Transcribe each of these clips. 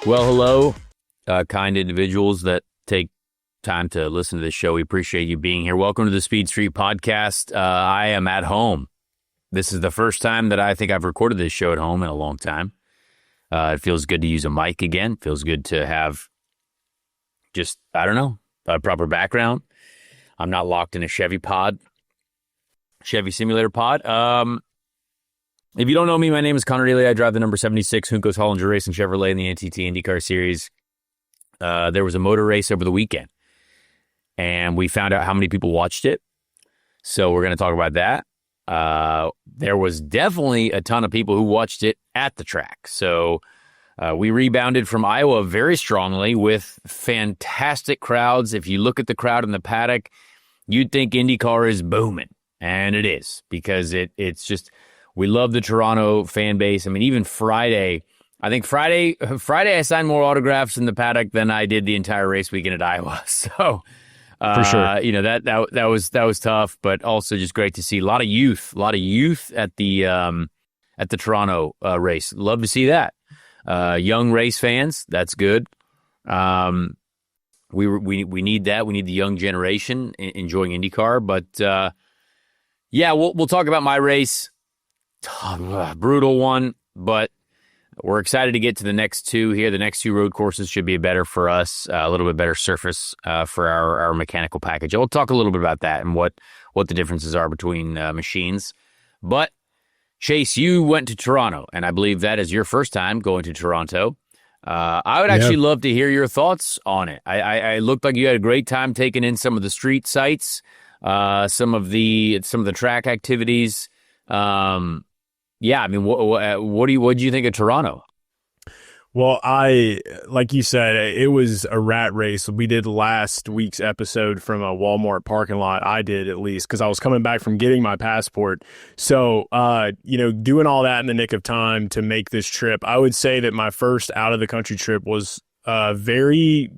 Well, hello, kind individuals that take time to listen to this show. We appreciate you being here. Welcome to the Speed Street Podcast. I am at home. This is the first time that I think I've recorded this show at home in a long time. It feels good to use a mic again. It feels good to have just, a proper background. I'm not locked in a Chevy simulator pod. If you don't know me, my name is Connor Daly. I drive the number 76 Juncos Hollinger Racing Chevrolet in the NTT IndyCar Series. There was a motor race over the weekend, and we found out how many people watched it. So we're going to talk about that. There was definitely a ton of people who watched it at the track. So we rebounded from Iowa very strongly with fantastic crowds. If you look at the crowd in the paddock, you'd think IndyCar is booming, and it is, because it's just... We love the Toronto fan base. I mean, even Friday, Friday I signed more autographs in the paddock than I did the entire race weekend at Iowa. So, for sure, that was tough, but also just great to see a lot of youth at the Toronto race. Love to see that. Young race fans, that's good. We need that. We need the young generation enjoying IndyCar. But we'll talk about my race. Brutal one, but we're excited to get to the next two here. The next two road courses should be better for us, a little bit better surface for our mechanical package. We'll talk a little bit about that and what the differences are between machines. But Chase, you went to Toronto, and I believe that is your first time going to Toronto. I would actually love to hear your thoughts on it. I looked like you had a great time taking in some of the street sights, some of the track activities. What do you think of Toronto? Well, like you said, it was a rat race. We did last week's episode from a Walmart parking lot. I did, at least, because I was coming back from getting my passport. So, doing all that in the nick of time to make this trip, I would say that my first out of the country trip was it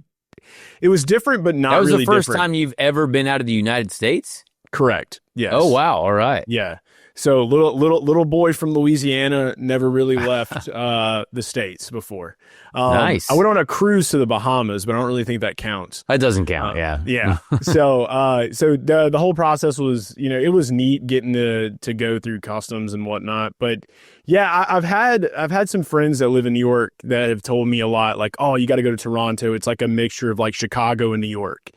was different, but not really different. That was the first time you've ever been out of the United States? Correct. Yes. Oh, wow. All right. Yeah. So little boy from Louisiana, never really left the States before. Nice. I went on a cruise to the Bahamas, but I don't really think that counts. That doesn't count. Yeah. So the whole process was, it was neat getting to go through customs and whatnot. But yeah, I've had some friends that live in New York that have told me a lot, like, oh, you got to go to Toronto. It's like a mixture of like Chicago and New York.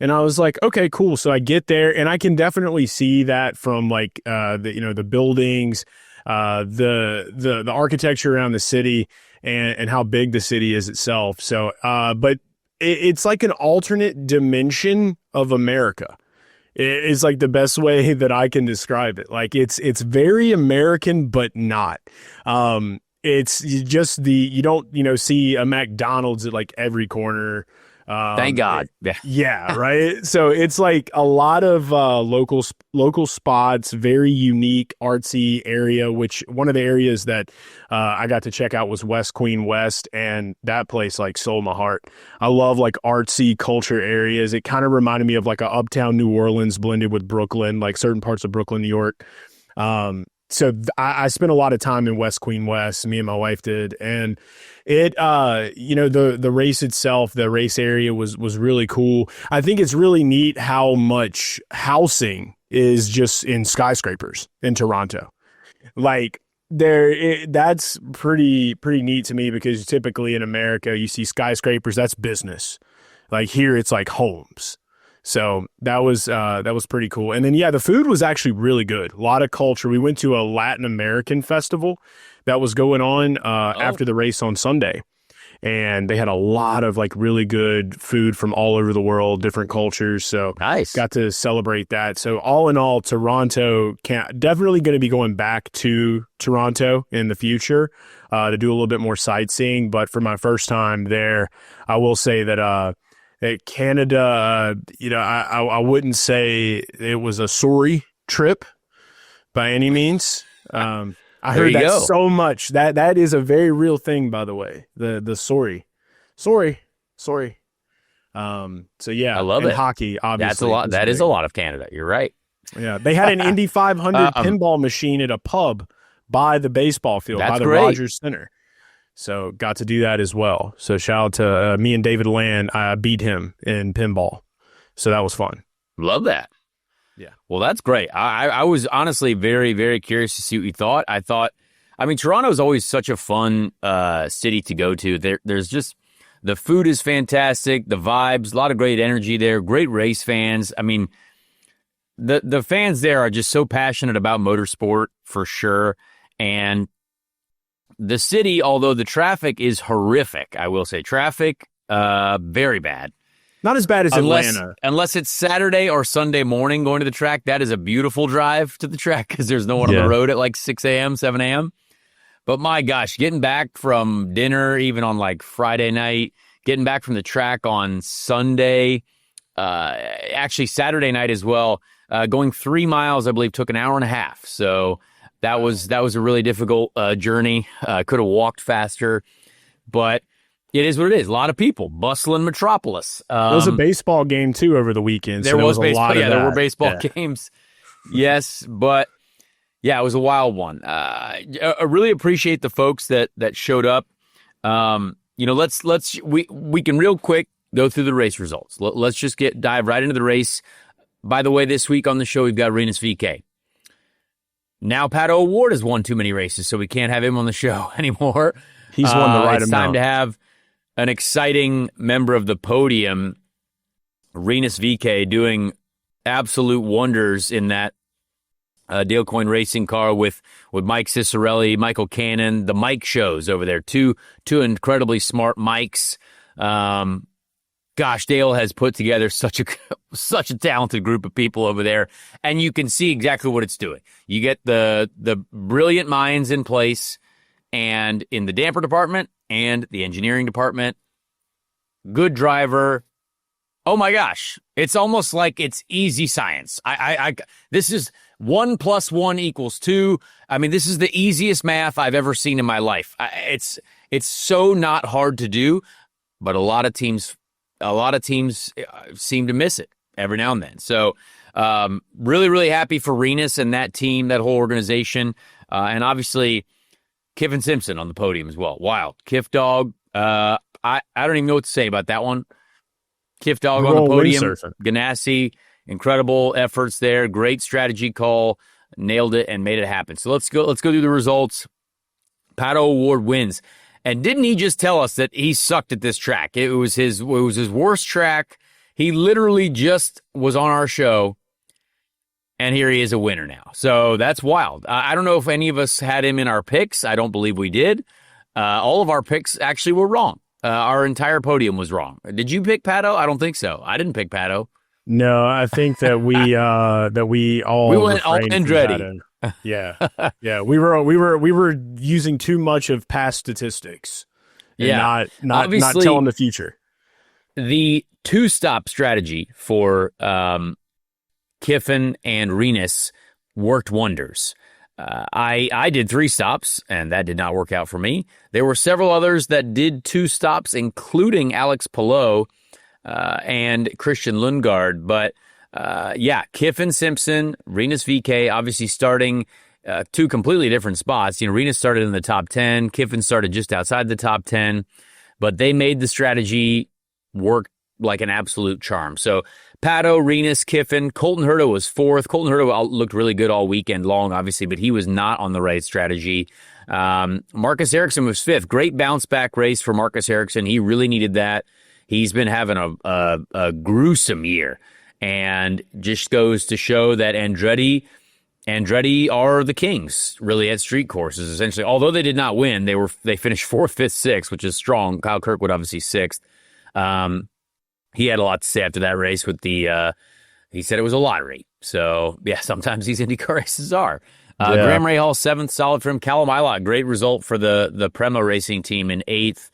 And I was like, okay, cool. So I get there, and I can definitely see that from like the buildings, the architecture around the city, and how big the city is itself. So, but it's like an alternate dimension of America. It's like the best way that I can describe it. Like it's very American, but not. It's just you don't see a McDonald's at like every corner. Thank God. Yeah, right. So it's like a lot of local spots, very unique, artsy area, which one of the areas that I got to check out was West Queen West, and that place like stole my heart. I love like artsy culture areas. It kind of reminded me of like a uptown New Orleans blended with Brooklyn, like certain parts of Brooklyn, New York. So I spent a lot of time in West Queen West, me and my wife did. And it, the race itself, the race area was really cool. I think it's really neat how much housing is just in skyscrapers in Toronto. Like that's pretty neat to me, because typically in America, you see skyscrapers, that's business. Like here, it's like homes. So that was pretty cool. And then, the food was actually really good. A lot of culture. We went to a Latin American festival that was going on after the race on Sunday. And they had a lot of like really good food from all over the world, different cultures. So nice. Got to celebrate that. So all in all, Toronto definitely going to be going back to Toronto in the future to do a little bit more sightseeing. But for my first time there, I will say that Canada, I wouldn't say it was a sorry trip by any means. I heard that so much. That is a very real thing, by the way. The sorry. So yeah, I love it. Hockey, obviously, that's a lot. That is a lot of Canada. You're right. Yeah, they had an Indy 500 pinball machine at a pub by the baseball field, by the Rogers Center. So got to do that as well. So shout out to me and David Land. I beat him in pinball. So that was fun. Love that. Yeah. Well, that's great. I was honestly very, very curious to see what you thought. I mean, Toronto is always such a fun city to go to. There's just, the food is fantastic, the vibes, a lot of great energy there, great race fans. I mean, the fans there are just so passionate about motorsport for sure. And the city, although the traffic is horrific, I will say traffic, very bad. Not as bad as Atlanta. Unless it's Saturday or Sunday morning going to the track. That is a beautiful drive to the track because there's no one on the road at like 6 a.m., 7 a.m. But my gosh, getting back from dinner, even on like Friday night, getting back from the track on Sunday, actually Saturday night as well, going 3 miles, I believe, took an hour and a half. So that was a really difficult journey. Could have walked faster, but it is what it is. A lot of people, bustling metropolis. There was a baseball game too over the weekend. There was baseball. Yeah, there were baseball games. Yes, but yeah, it was a wild one. I really appreciate the folks that showed up. We can real quick go through the race results. Let's just dive right into the race. By the way, this week on the show we've got Rinus Veekay. Now Pato O'Ward has won too many races, so we can't have him on the show anymore. He's won the right amount. It's time to have an exciting member of the podium, Rinus Veekay, doing absolute wonders in that Dale Coyne Racing car with Mike Cicerelli, Michael Cannon, the Mike shows over there. Two incredibly smart Mikes. Gosh, Dale has put together such a talented group of people over there, and you can see exactly what it's doing. You get the brilliant minds in place, and in the damper department and the engineering department, good driver. Oh my gosh, it's almost like it's easy science. This is 1 + 1 = 2. I mean, this is the easiest math I've ever seen in my life. It's so not hard to do, but a lot of teams seem to miss it every now and then. So, really, really happy for Rinus and that team, that whole organization, and obviously Kiffin Simpson on the podium as well. Wild. Kiff Dog. I don't even know what to say about that one. Kiff Dog on the podium. Ganassi, incredible efforts there. Great strategy call. Nailed it and made it happen. So let's go through the results. Pato O'Ward wins. And didn't he just tell us that he sucked at this track? It was his worst track. He literally just was on our show, and here he is a winner now. So that's wild. I don't know if any of us had him in our picks. I don't believe we did. All of our picks actually were wrong. Our entire podium was wrong. Did you pick Pato? I don't think so. I didn't pick Pato. No, I think that we all went all Andretti. Yeah. We were using too much of past statistics. And not telling the future. The 2-stop strategy for Kiffin and Rinus worked wonders. I did 3 stops, and that did not work out for me. There were several others that did 2 stops, including Alex Palou and Christian Lundgaard. But Kiffin Simpson, Rinus Veekay, obviously starting 2 completely different spots. Rinus started in the top 10. Kiffin started just outside the top 10. But they made the strategy work like an absolute charm. So Pato, Rinus, Kiffin, Colton Herta was 4th. Colton Herta looked really good all weekend long, obviously, but he was not on the right strategy. Marcus Ericsson was 5th. Great bounce back race for Marcus Ericsson. He really needed that. He's been having a gruesome year, and just goes to show that Andretti are the kings, really, at street courses, essentially. Although they did not win, they finished 4th, 5th, 6th, which is strong. Kyle Kirkwood, obviously, 6th. He had a lot to say after that race with he said it was a lottery. So, yeah, sometimes these IndyCar races are. Graham Rahal, 7th, solid for him. Callum Ilott, great result for the Prema Racing team in 8th.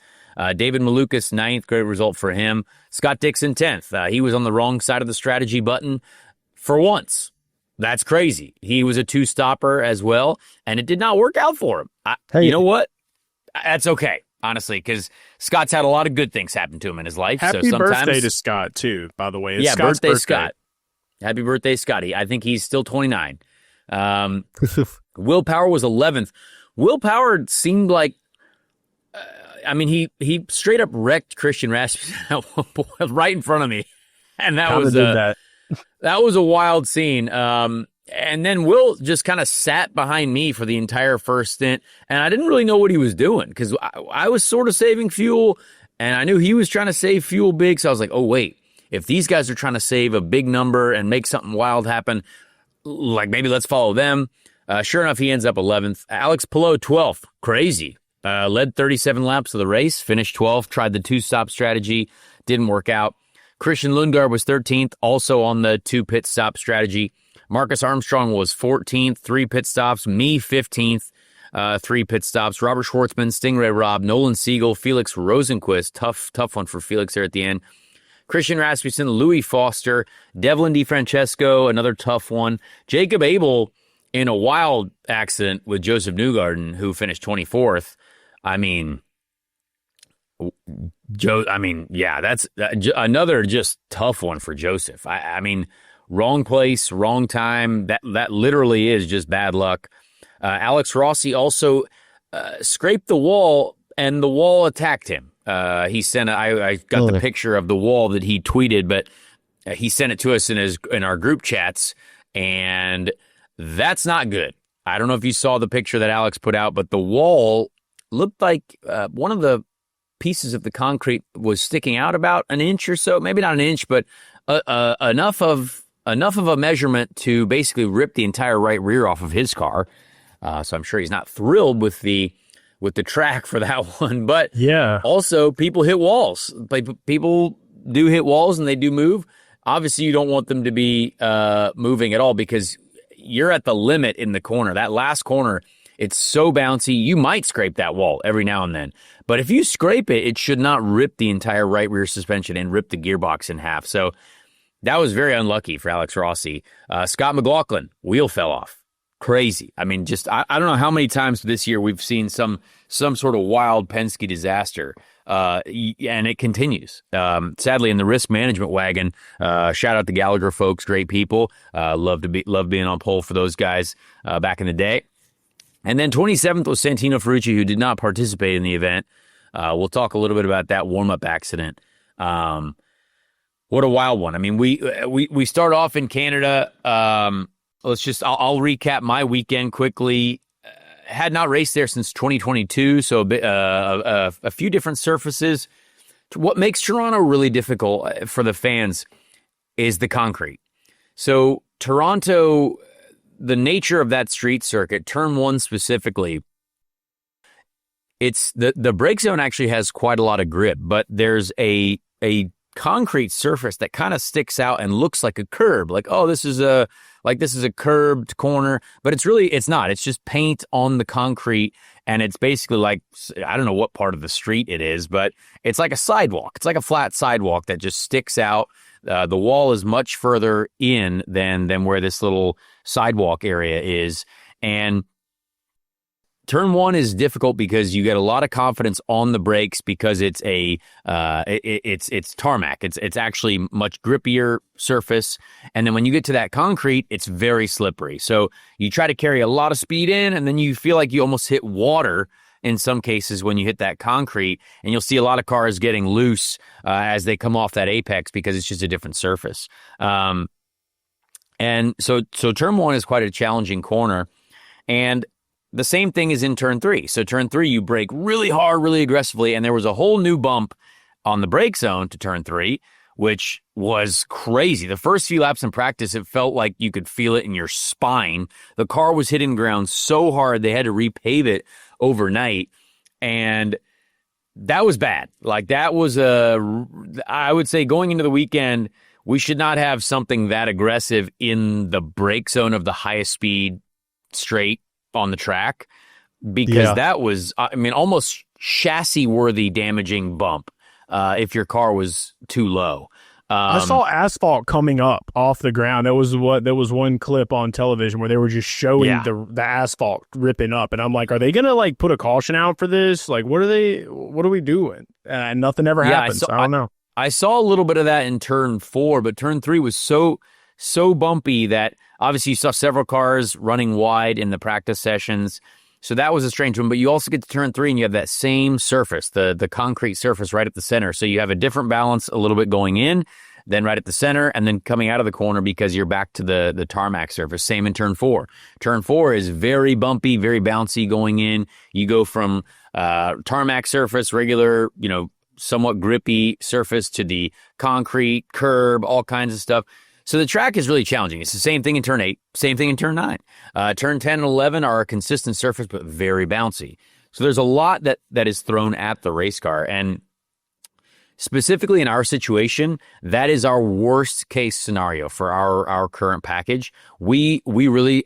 David Malukas, 9th, great result for him. Scott Dixon, 10th. He was on the wrong side of the strategy button for once. That's crazy. He was a 2-stopper as well, and it did not work out for him. You know what? That's okay, honestly, because Scott's had a lot of good things happen to him in his life. Happy birthday to Scott, too, by the way. It's Scott's birthday, Scott. Happy birthday, Scotty. I think he's still 29. Will Power was 11th. Will Power seemed like I mean, he straight up wrecked Christian Rasmussen at one point, right in front of me, and that was a wild scene. And then Will just kind of sat behind me for the entire first stint, and I didn't really know what he was doing because I was sort of saving fuel, and I knew he was trying to save fuel big. So I was like, oh wait, if these guys are trying to save a big number and make something wild happen, like maybe let's follow them. Sure enough, he ends up 11th. Alex Palou, 12th. Crazy. Led 37 laps of the race, finished 12th, tried the two-stop strategy, didn't work out. Christian Lundgaard was 13th, also on the two-pit stop strategy. Marcus Armstrong was 14th, 3 pit stops. Me, 15th, 3 pit stops. Robert Schwartzman, Stingray Robb, Nolan Siegel, Felix Rosenquist. Tough one for Felix there at the end. Christian Rasmussen, Louis Foster, Devlin DeFrancesco, another tough one. Jacob Abel in a wild accident with Joseph Newgarden, who finished 24th. I mean, that's another just tough one for Joseph. I mean, wrong place, wrong time. That literally is just bad luck. Alex Rossi also scraped the wall, and the wall attacked him. He sent. I got the picture of the wall that he tweeted, but he sent it to us in our group chats, and that's not good. I don't know if you saw the picture that Alex put out, but the wall looked like one of the pieces of the concrete was sticking out about an inch or so, maybe not an inch, but enough of a measurement to basically rip the entire right rear off of his car. So I'm sure he's not thrilled with the track for that one. But yeah, also people hit walls. People do hit walls and they do move. Obviously, you don't want them to be moving at all because you're at the limit in the corner. That last corner, it's so bouncy. You might scrape that wall every now and then. But if you scrape it, it should not rip the entire right rear suspension and rip the gearbox in half. So that was very unlucky for Alex Rossi. Scott McLaughlin, wheel fell off. Crazy. I mean, just I don't know how many times this year we've seen some sort of wild Penske disaster, and it continues. Sadly, in the risk management wagon, shout out to Gallagher folks, great people. Love being on pole for those guys back in the day. And then 27th was Santino Ferrucci, who did not participate in the event. We'll talk a little bit about that warm-up accident. What a wild one. I mean, we start off in Canada. I'll recap my weekend quickly. Had not raced there since 2022, so a few different surfaces. What makes Toronto really difficult for the fans is the concrete. So Toronto, the nature of that street circuit, turn one specifically, it's the brake zone actually has quite a lot of grip, but there's a concrete surface that kind of sticks out and looks like a curb. Like, oh, this is a curbed corner, but it's not. It's just paint on the concrete, and it's basically like, I don't know what part of the street it is, but it's like a sidewalk. It's like a flat sidewalk that just sticks out. The wall is much further in than where this little sidewalk area is. And turn one is difficult because you get a lot of confidence on the brakes because it's tarmac. It's actually much grippier surface. And then when you get to that concrete, it's very slippery. So you try to carry a lot of speed in, and then you feel like you almost hit water in some cases when you hit that concrete, and you'll see a lot of cars getting loose as they come off that apex because it's just a different surface. And so turn one is quite a challenging corner. And the same thing is in turn three. So turn three, you brake really hard, really aggressively, and there was a whole new bump on the brake zone to turn three, which was crazy. The first few laps in practice, it felt like you could feel it in your spine. The car was hitting the ground so hard, they had to repave it overnight, and that was bad. Like, that was I would say going into the weekend, we should not have something that aggressive in the brake zone of the highest speed straight on the track, because that was, I mean, almost chassis-worthy damaging bump if your car was too low. I saw asphalt coming up off the ground. There was one clip on television where they were just showing the asphalt ripping up, and I'm like, are they gonna like put a caution out for this? Like, what are we doing? And nothing ever happens. I don't know. I saw a little bit of that in turn four, but turn three was so bumpy that obviously you saw several cars running wide in the practice sessions. So that was a strange one, but you also get to turn 3 and you have that same surface, the concrete surface right at the center. So you have a different balance a little bit going in, then right at the center, and then coming out of the corner because you're back to the tarmac surface. Same in turn 4. Turn 4 is very bumpy, very bouncy going in. You go from tarmac surface, regular, somewhat grippy surface to the concrete, curb, all kinds of stuff. So the track is really challenging. It's the same thing in turn 8, same thing in turn 9. Turn 10 and 11 are a consistent surface, but very bouncy. So there's a lot that is thrown at the race car. And specifically in our situation, that is our worst case scenario for our current package. We really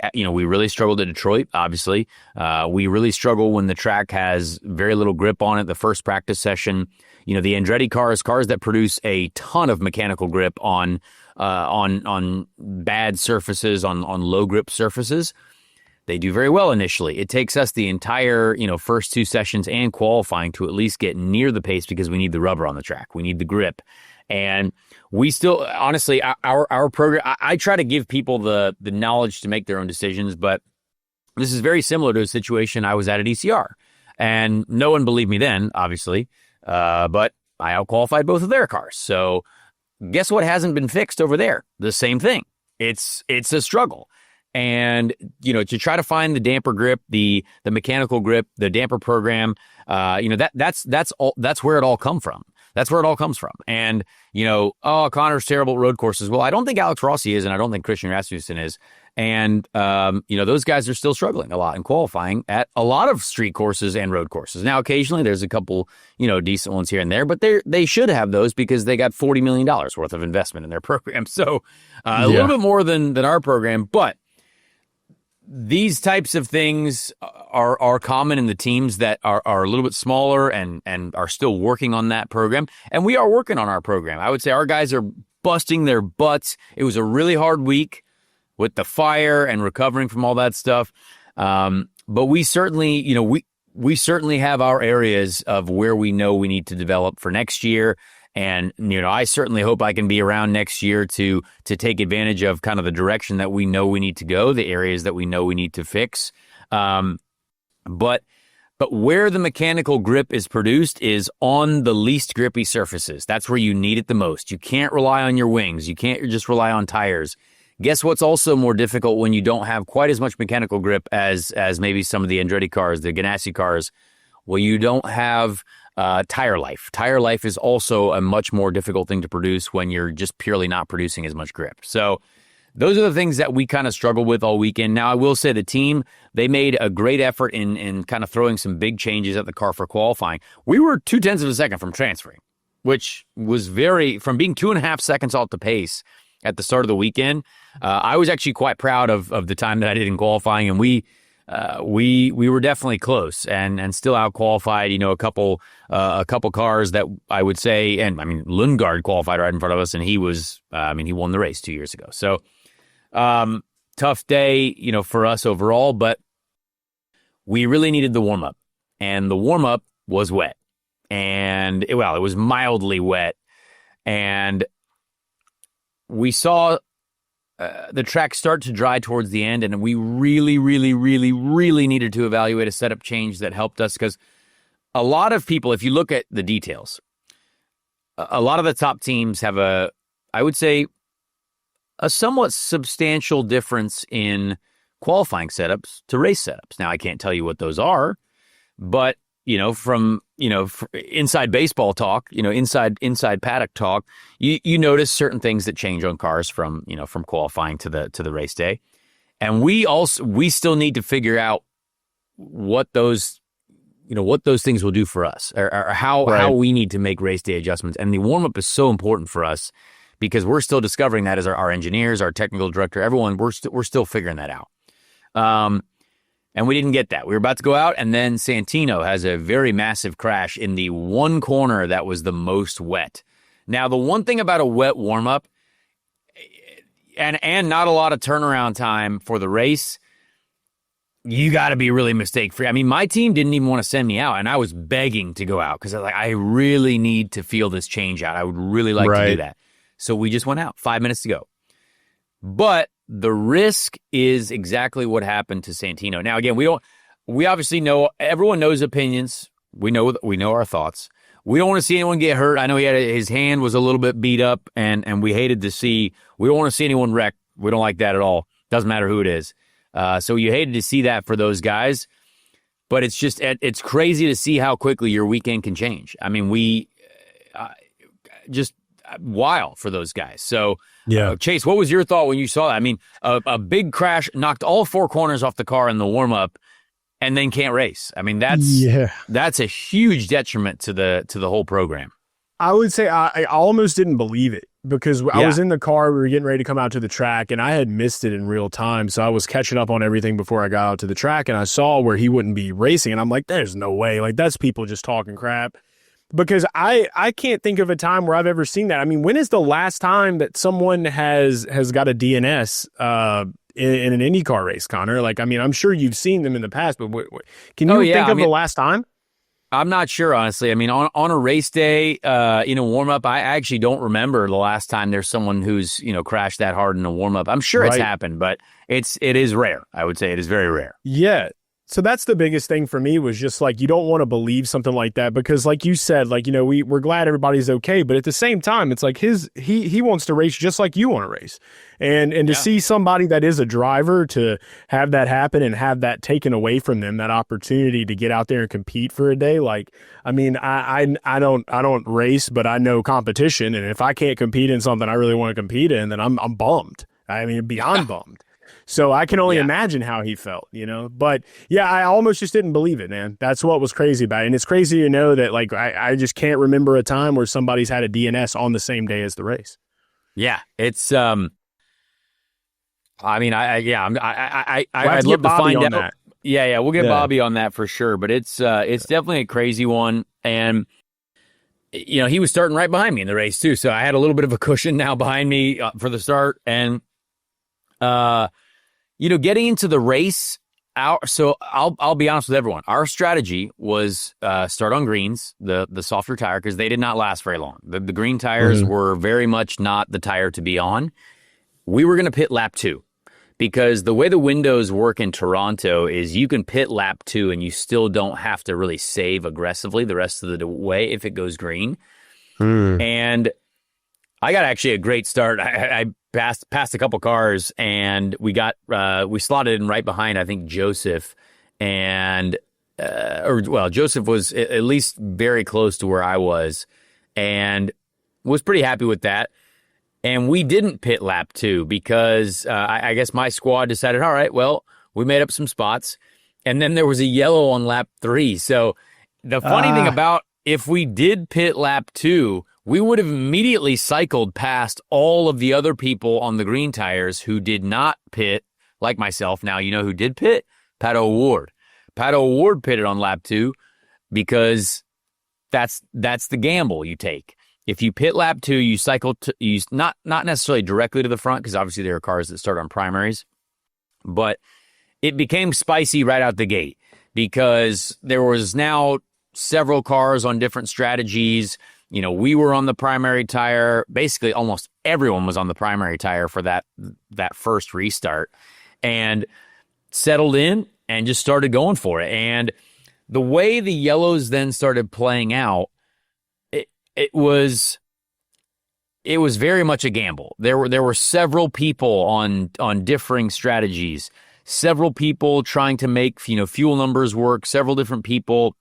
struggled at Detroit, obviously. We really struggle when the track has very little grip on it. The first practice session, the Andretti cars that produce a ton of mechanical grip on bad surfaces, on low grip surfaces, they do very well initially. It takes us the entire, first 2 sessions and qualifying to at least get near the pace because we need the rubber on the track. We need the grip. And we still, honestly, our program, I try to give people the knowledge to make their own decisions, but this is very similar to a situation I was at ECR. And no one believed me then, obviously, but I outqualified both of their cars. So guess what hasn't been fixed over there? The same thing. It's a struggle. And, to try to find the damper grip, the mechanical grip, the damper program, that's where it all come from. That's where it all comes from. And, Connor's terrible at road courses. Well, I don't think Alex Rossi is, and I don't think Christian Rasmussen is. And, those guys are still struggling a lot in qualifying at a lot of street courses and road courses. Now, occasionally there's a couple, decent ones here and there, but they should have those because they got $40 million worth of investment in their program. So a little bit more than our program, but these types of things are common in the teams that are a little bit smaller and are still working on that program. And we are working on our program. I would say our guys are busting their butts. It was a really hard week with the fire and recovering from all that stuff. But we certainly, we certainly have our areas of where we know we need to develop for next year. And, I certainly hope I can be around next year to take advantage of kind of the direction that we know we need to go, the areas that we know we need to fix. But where the mechanical grip is produced is on the least grippy surfaces. That's where you need it the most. You can't rely on your wings. You can't just rely on tires. Guess what's also more difficult when you don't have quite as much mechanical grip as maybe some of the Andretti cars, the Ganassi cars? Well, you don't have tire life. Tire life is also a much more difficult thing to produce when you're just purely not producing as much grip. So those are the things that we kind of struggled with all weekend. Now, I will say the team, they made a great effort in kind of throwing some big changes at the car for qualifying. We were 0.2 of a second from transferring, which was from being 2.5 seconds off the pace at the start of the weekend. I was actually quite proud of the time that I did in qualifying, and we were definitely close and still out qualified, a couple cars that I would say, and I mean, Lundgaard qualified right in front of us, and he won the race 2 years ago. So, tough day, for us overall, but we really needed the warm up, and the warm up was wet, and it was mildly wet, and we saw the track start to dry towards the end, and we really, really, really, really needed to evaluate a setup change that helped us, because a lot of people, if you look at the details, a lot of the top teams have I would say, a somewhat substantial difference in qualifying setups to race setups. Now, I can't tell you what those are, but, from inside baseball talk, inside paddock talk, you notice certain things that change on cars from qualifying to the race day. And we still need to figure out what those things will do for us, or how we need to make race day adjustments. And the warm up is so important for us because we're still discovering that as our engineers, our technical director, everyone, we're still figuring that out. And we didn't get that. We were about to go out, and then Santino has a very massive crash in the one corner that was the most wet. Now, the one thing about a wet warm-up, and not a lot of turnaround time for the race, you got to be really mistake-free. I mean, my team didn't even want to send me out, and I was begging to go out because I really need to feel this change out. I would really like to do that. So we just went out, 5 minutes to go. But the risk is exactly what happened to Santino. Now, again, we obviously know everyone knows opinions. We know our thoughts. We don't want to see anyone get hurt. I know his hand was a little bit beat up, and we hated to see. We don't want to see anyone wreck. We don't like that at all. Doesn't matter who it is. So you hated to see that for those guys. But it's crazy to see how quickly your weekend can change. I mean, just wild for those guys. So, yeah. Chase, what was your thought when you saw that? I mean, a big crash knocked all four corners off the car in the warm-up and then can't race. I mean, that's a huge detriment to the whole program. I would say I almost didn't believe it because I was in the car. We were getting ready to come out to the track, and I had missed it in real time. So I was catching up on everything before I got out to the track, and I saw where he wouldn't be racing. And I'm like, there's no way. Like, that's people just talking crap. Because I can't think of a time where I've ever seen that. I mean, when is the last time that someone has got a DNS in an IndyCar race, Connor? Like, I mean, I'm sure you've seen them in the past, but can you think of the last time? I'm not sure, honestly. I mean, on a race day, warm-up, I actually don't remember the last time there's someone who's, crashed that hard in a warm-up. I'm sure it's happened, but it is rare. I would say it is very rare. Yeah. So that's the biggest thing for me was just like, you don't want to believe something like that because like you said, like, we're glad everybody's okay. But at the same time, it's like he wants to race just like you want to race. And to see somebody that is a driver to have that happen and have that taken away from them, that opportunity to get out there and compete for a day. Like, I mean, I don't race, but I know competition. And if I can't compete in something I really want to compete in, then I'm bummed. I mean, beyond bummed. So I can only imagine how he felt, But yeah, I almost just didn't believe it, man. That's what was crazy about it. And it's crazy to know that, like, I just can't remember a time where somebody's had a DNS on the same day as the race. Yeah, it's I mean, I'd love to find out. That. Yeah, we'll get Bobby on that for sure. But it's definitely a crazy one, and he was starting right behind me in the race too, so I had a little bit of a cushion now behind me for the start, and getting into the race. So I'll be honest with everyone. Our strategy was start on greens, the softer tire, because they did not last very long. The green tires were very much not the tire to be on. We were going to pit lap 2 because the way the windows work in Toronto is you can pit lap 2 and you still don't have to really save aggressively the rest of the way if it goes green. And I got actually a great start. I passed a couple cars, and we slotted in right behind, I think, Joseph, and Joseph was at least very close to where I was, and was pretty happy with that. And we didn't pit lap 2 because I guess my squad decided, all right, well, we made up some spots, and then there was a yellow on lap 3. So the funny thing about if we did pit lap 2, we would have immediately cycled past all of the other people on the green tires who did not pit, like myself. Now, who did pit? Pato O'Ward. Pato O'Ward pitted on lap 2 because that's the gamble you take. If you pit lap 2, you cycle not necessarily directly to the front, because obviously there are cars that start on primaries, but it became spicy right out the gate because there was now several cars on different strategies. We were on the primary tire. Basically, almost everyone was on the primary tire for that first restart, and settled in and just started going for it. And the way the yellows then started playing out, it was very much a gamble. There were several people on differing strategies, several people trying to make fuel numbers work, several different people.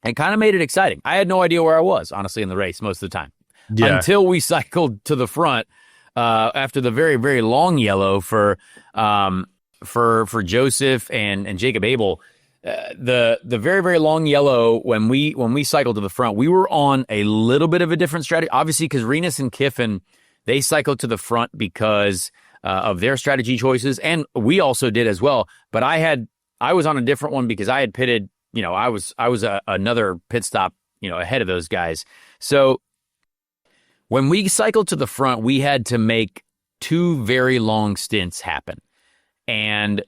And kind of made it exciting. I had no idea where I was, honestly, in the race most of the time. Yeah. Until we cycled to the front after the very, very long yellow for Joseph and Jacob Abel. The very, very long yellow, when we cycled to the front, we were on a little bit of a different strategy. Obviously, because Rinus and Kiffin, they cycled to the front because of their strategy choices. And we also did as well. But I was on a different one because I had pitted. I was another pit stop, ahead of those guys. So when we cycled to the front, we had to make 2 very long stints happen. And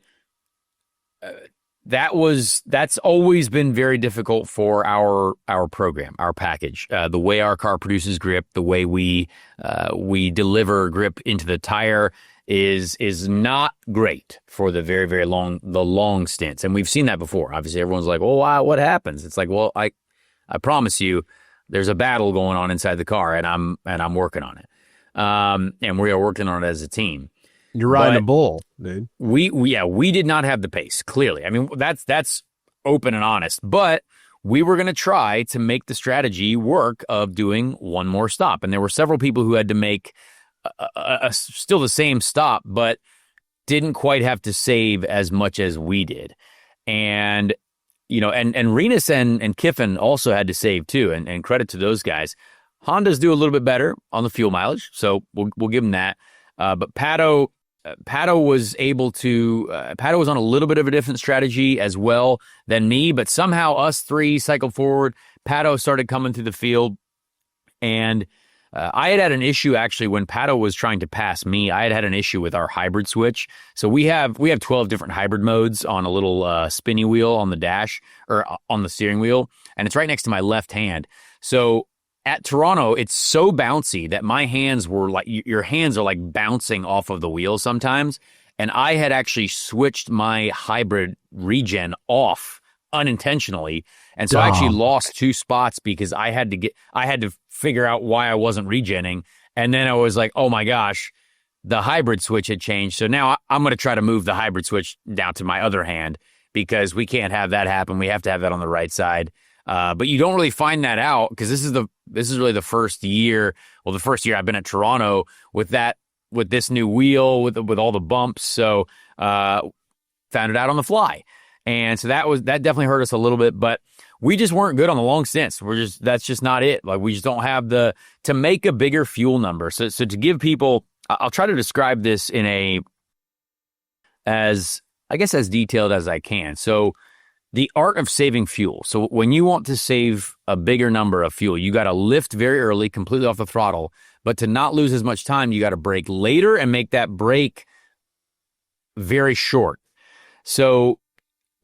that's always been very difficult for our program, our package, the way our car produces grip, the way we deliver grip into the tire. is not great for the very, very long stints. And we've seen that before. Obviously, everyone's like, well, wow, what happens? It's like, well, I promise you, there's a battle going on inside the car, and I'm working on it. And we are working on it as a team. You're riding a bull, dude. We did not have the pace, clearly. I mean, that's open and honest. But we were going to try to make the strategy work of doing one more stop. And there were several people who had to make still the same stop, but didn't quite have to save as much as we did. And, you know, and Rinus and Kiffin also had to save too. And credit to those guys. Hondas do a little bit better on the fuel mileage, so we'll give them that. But Pato was able to. Pato was on a little bit of a different strategy as well than me, but somehow us three cycled forward. Pato started coming through the field, and I had an issue actually when Pato was trying to pass me. I had an issue with our hybrid switch. So we have 12 different hybrid modes on a little spinny wheel on the dash or on the steering wheel, and it's right next to my left hand. So at Toronto, it's so bouncy that my hands were like, your hands are like bouncing off of the wheel sometimes. And I had actually switched my hybrid regen off unintentionally. And so I actually lost 2 spots because I had to figure out why I wasn't regenning. And then I was like, oh my gosh, the hybrid switch had changed. So now I'm going to try to move the hybrid switch down to my other hand because we can't have that happen. We have to have that on the right side. But you don't really find that out because this is really the first year. Well, the first year I've been at Toronto with this new wheel with all the bumps. So found it out on the fly, and so that definitely hurt us a little bit. But we just weren't good on the long stints. That's just not it. Like we just don't have to make a bigger fuel number. So to give people, I'll try to describe this in as detailed as I can. So the art of saving fuel. So when you want to save a bigger number of fuel, you got to lift very early, completely off the throttle. But to not lose as much time, you got to brake later and make that brake very short. So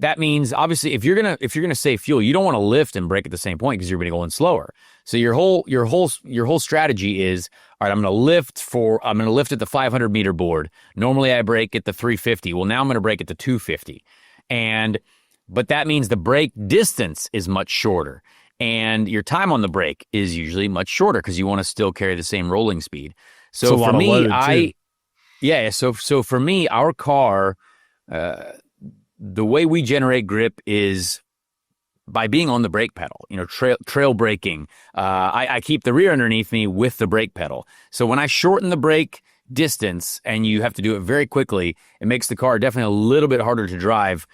that means obviously if you're gonna save fuel, you don't want to lift and brake at the same point because you're going to go in slower. So your whole strategy is, all right, I'm going to lift at the 500 meter board. Normally I brake at the 350. Well, now I'm going to brake at the 250, but that means the brake distance is much shorter, and your time on the brake is usually much shorter because you want to still carry the same rolling speed. So for me, so for me, our car, the way we generate grip is by being on the brake pedal. You know, trail braking. I keep the rear underneath me with the brake pedal. So when I shorten the brake distance and you have to do it very quickly, it makes the car definitely a little bit harder to drive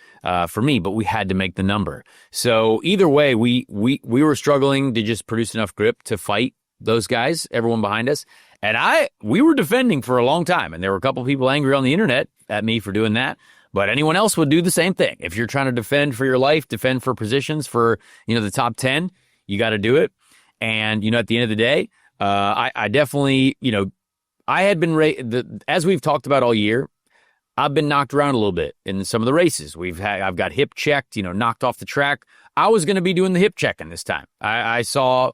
for me, but we had to make the number. So either way, we were struggling to just produce enough grip to fight those guys, everyone behind us. And we were defending for a long time, and there were a couple people angry on the internet at me for doing that, but anyone else would do the same thing. If you're trying to defend for your life, defend for positions for, the top 10, you got to do it. And, at the end of the day, I definitely, I had been as we've talked about all year, I've been knocked around a little bit in some of the races. I've got hip checked, knocked off the track. I was going to be doing the hip checking this time. I saw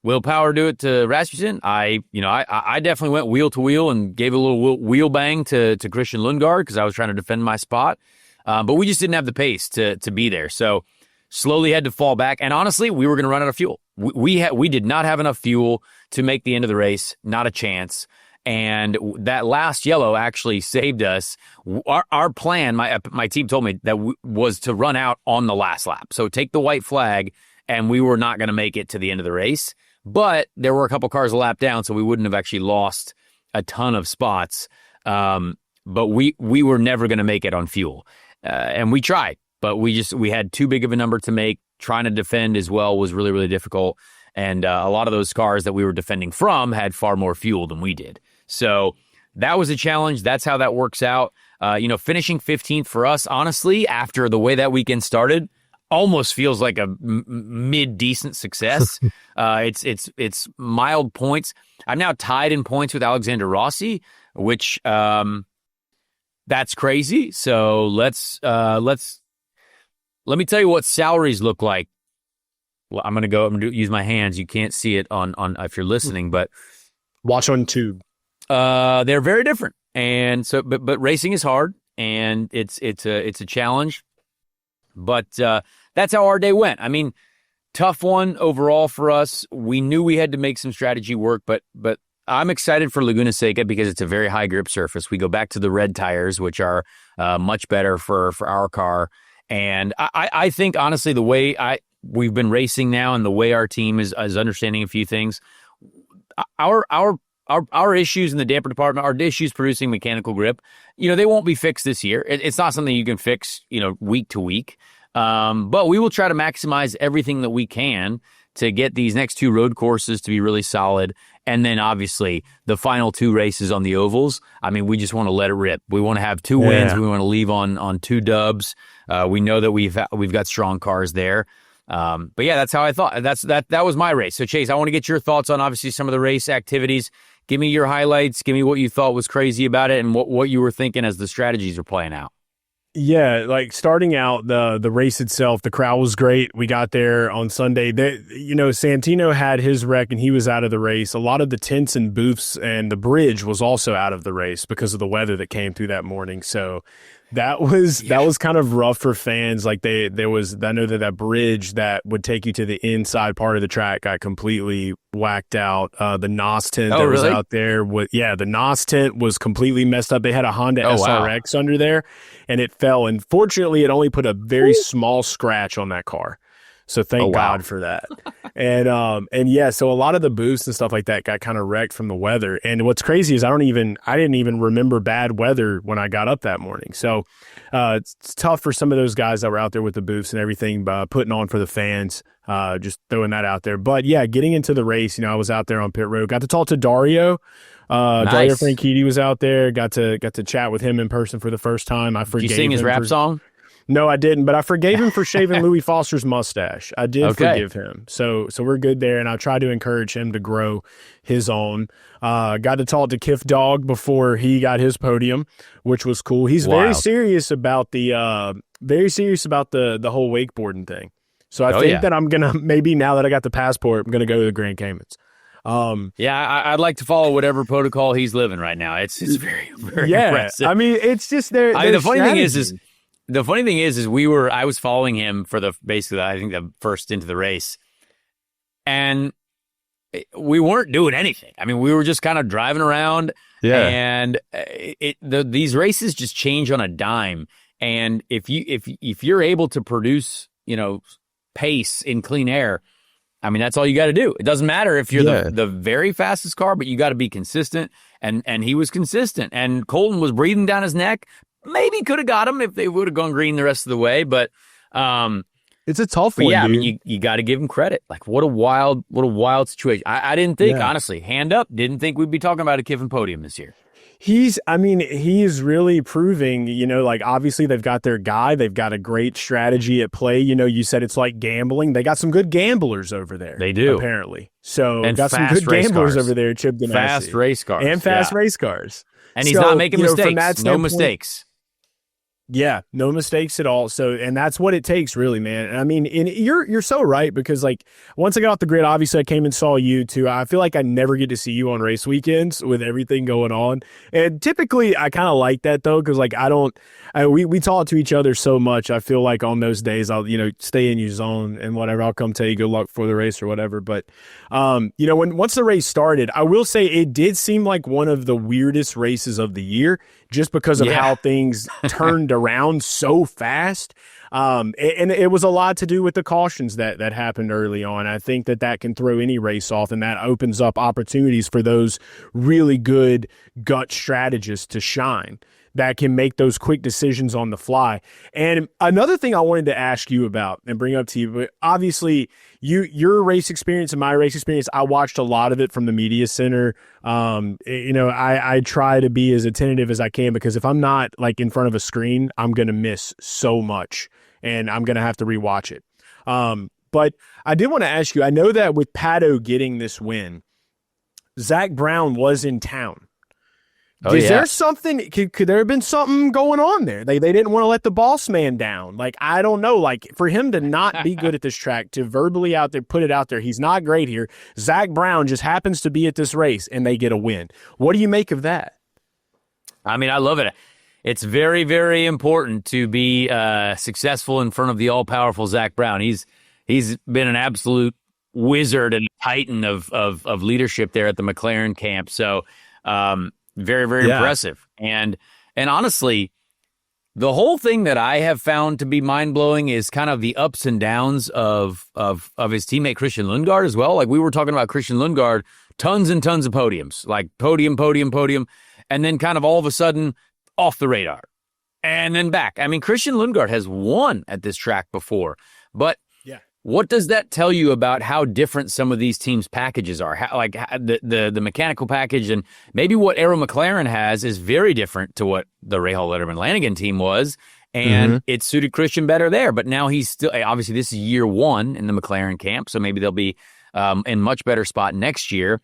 Will Power do it to Rasmussen. I definitely went wheel to wheel and gave a little wheel bang to Christian Lundgaard because I was trying to defend my spot. But we just didn't have the pace to be there. So slowly had to fall back. And honestly, we were going to run out of fuel. We did not have enough fuel to make the end of the race. Not a chance. And that last yellow actually saved us. Our plan, my team told me that was to run out on the last lap. So take the white flag, and we were not going to make it to the end of the race. But there were a couple cars a lap down, so we wouldn't have actually lost a ton of spots. But we were never going to make it on fuel. And we tried, but we had too big of a number to make. Trying to defend as well was really, really difficult. And a lot of those cars that we were defending from had far more fuel than we did. So that was a challenge. That's how that works out. Finishing 15th for us, honestly, after the way that weekend started, almost feels like a mid-decent success. It's mild points. I'm now tied in points with Alexander Rossi, which that's crazy. So let me tell you what salaries look like. Well, I'm gonna use my hands. You can't see it on if you're listening, but watch on tube. They're very different. And so, but racing is hard, and it's a challenge. But that's how our day went. I mean, tough one overall for us. We knew we had to make some strategy work, but I'm excited for Laguna Seca because it's a very high grip surface. We go back to the red tires, which are much better for our car. And I think, honestly, the way we've been racing now and the way our team is understanding a few things, our issues in the damper department, our issues producing mechanical grip, they won't be fixed this year. It's not something you can fix, week to week. But we will try to maximize everything that we can to get these next 2 road courses to be really solid. And then obviously the final 2 races on the ovals. I mean, we just want to let it rip. We want to have 2 wins. We want to leave on 2 dubs. We know that we've got strong cars there. But yeah, that's how I thought. That was my race. So Chase, I want to get your thoughts on obviously some of the race activities. Give me your highlights. Give me what you thought was crazy about it and what you were thinking as the strategies were playing out. Yeah, like starting out the race itself, the crowd was great. We got there on Sunday. Santino had his wreck and he was out of the race. A lot of the tents and booths and the bridge was also out of the race because of the weather that came through that morning. So that was kind of rough for fans. Like I know that bridge that would take you to the inside part of the track got completely whacked out. The NOS tent was out there. The NOS tent was completely messed up. They had a Honda SRX under there and it fell. And fortunately, it only put a very small scratch on that car. So thank God for that. So a lot of the booths and stuff like that got kind of wrecked from the weather. And what's crazy is I didn't even remember bad weather when I got up that morning. So it's tough for some of those guys that were out there with the booths and everything, putting on for the fans, just throwing that out there. But yeah, getting into the race, I was out there on pit road, got to talk to Dario. Nice. Dario Franchitti was out there, got to chat with him in person for the first time. I forgave him. Did you sing his rap song? No, I didn't, but I forgave him for shaving Louis Foster's mustache. I did forgive him. So we're good there, and I tried to encourage him to grow his own. Got to talk to Kif Dog before he got his podium, which was cool. He's very serious about the whole wakeboarding thing. So I think that I'm going to, maybe now that I got the passport, I'm going to go to the Grand Caymans. I'd like to follow whatever protocol he's living right now. It's very, very impressive. I mean, it's just their the funny thing is I was following him for the first into the race, and we weren't doing anything. I mean, we were just kind of driving around, and these races just change on a dime. And if you're able to produce, pace in clean air, I mean, that's all you got to do. It doesn't matter if you're the very fastest car, but you got to be consistent. And he was consistent. And Colton was breathing down his neck. Maybe could have got him if they would have gone green the rest of the way, but it's a tough one. Yeah, dude. I mean, you got to give him credit. Like, what a wild situation. I didn't think, honestly, hand up, didn't think we'd be talking about a Kiffin podium this year. He's really proving, obviously they've got their guy. They've got a great strategy at play. You said it's like gambling. They got some good gamblers over there. They do. Apparently. So and got some good gamblers over there, Chip Ganassi. Fast race cars. And fast race cars. And he's not making mistakes. No mistakes. Yeah, no mistakes at all. So, and that's what it takes, really, man. And I mean, you're so right, because once I got off the grid, obviously I came and saw you too. I feel like I never get to see you on race weekends with everything going on. And typically I kind of like that though, because we talk to each other so much. I feel like on those days I'll stay in your zone and whatever. I'll come tell you good luck for the race or whatever. But once the race started, I will say it did seem like one of the weirdest races of the year, just because of how things turned around so fast. And it was a lot to do with the cautions that happened early on. I think that can throw any race off, and that opens up opportunities for those really good gut strategists to shine that can make those quick decisions on the fly. And another thing I wanted to ask you about and bring up to you, but obviously your race experience and my race experience, I watched a lot of it from the media center. I try to be as attentive as I can, because if I'm not in front of a screen, I'm going to miss so much and I'm going to have to rewatch it. But I did want to ask you, I know that with Pato getting this win, Zach Brown was in town. Is there something, could there have been something going on there? They didn't want to let the boss man down. I don't know, for him to not be good at this track, to verbally out there, put it out there, he's not great here. Zach Brown just happens to be at this race and they get a win. What do you make of that? I mean, I love it. It's very, very important to be successful in front of the all-powerful Zach Brown. He's been an absolute wizard and titan of leadership there at the McLaren camp. So very, very impressive. And honestly, the whole thing that I have found to be mind-blowing is kind of the ups and downs of his teammate Christian Lundgaard as well. Like we were talking about Christian Lundgaard, tons and tons of podiums, like podium, and then kind of all of a sudden off the radar and then back. I mean, Christian Lundgaard has won at this track before, but what does that tell you about how different some of these teams' packages are? The mechanical package and maybe what Arrow McLaren has is very different to what the Rahal Letterman Lanigan team was, and it suited Christian better there. But now he's still, obviously this is year one in the McLaren camp, so maybe they'll be in much better spot next year.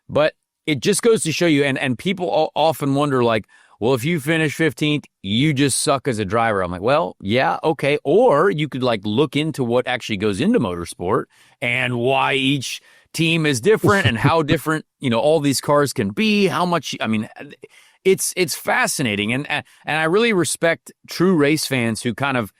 But it just goes to show you, and people often wonder, like, well, if you finish 15th, you just suck as a driver. I'm like, well, yeah, okay. Or you could like look into what actually goes into motorsport and why each team is different and how different, all these cars can be, how much, I mean, it's fascinating. And I really respect true race fans who kind of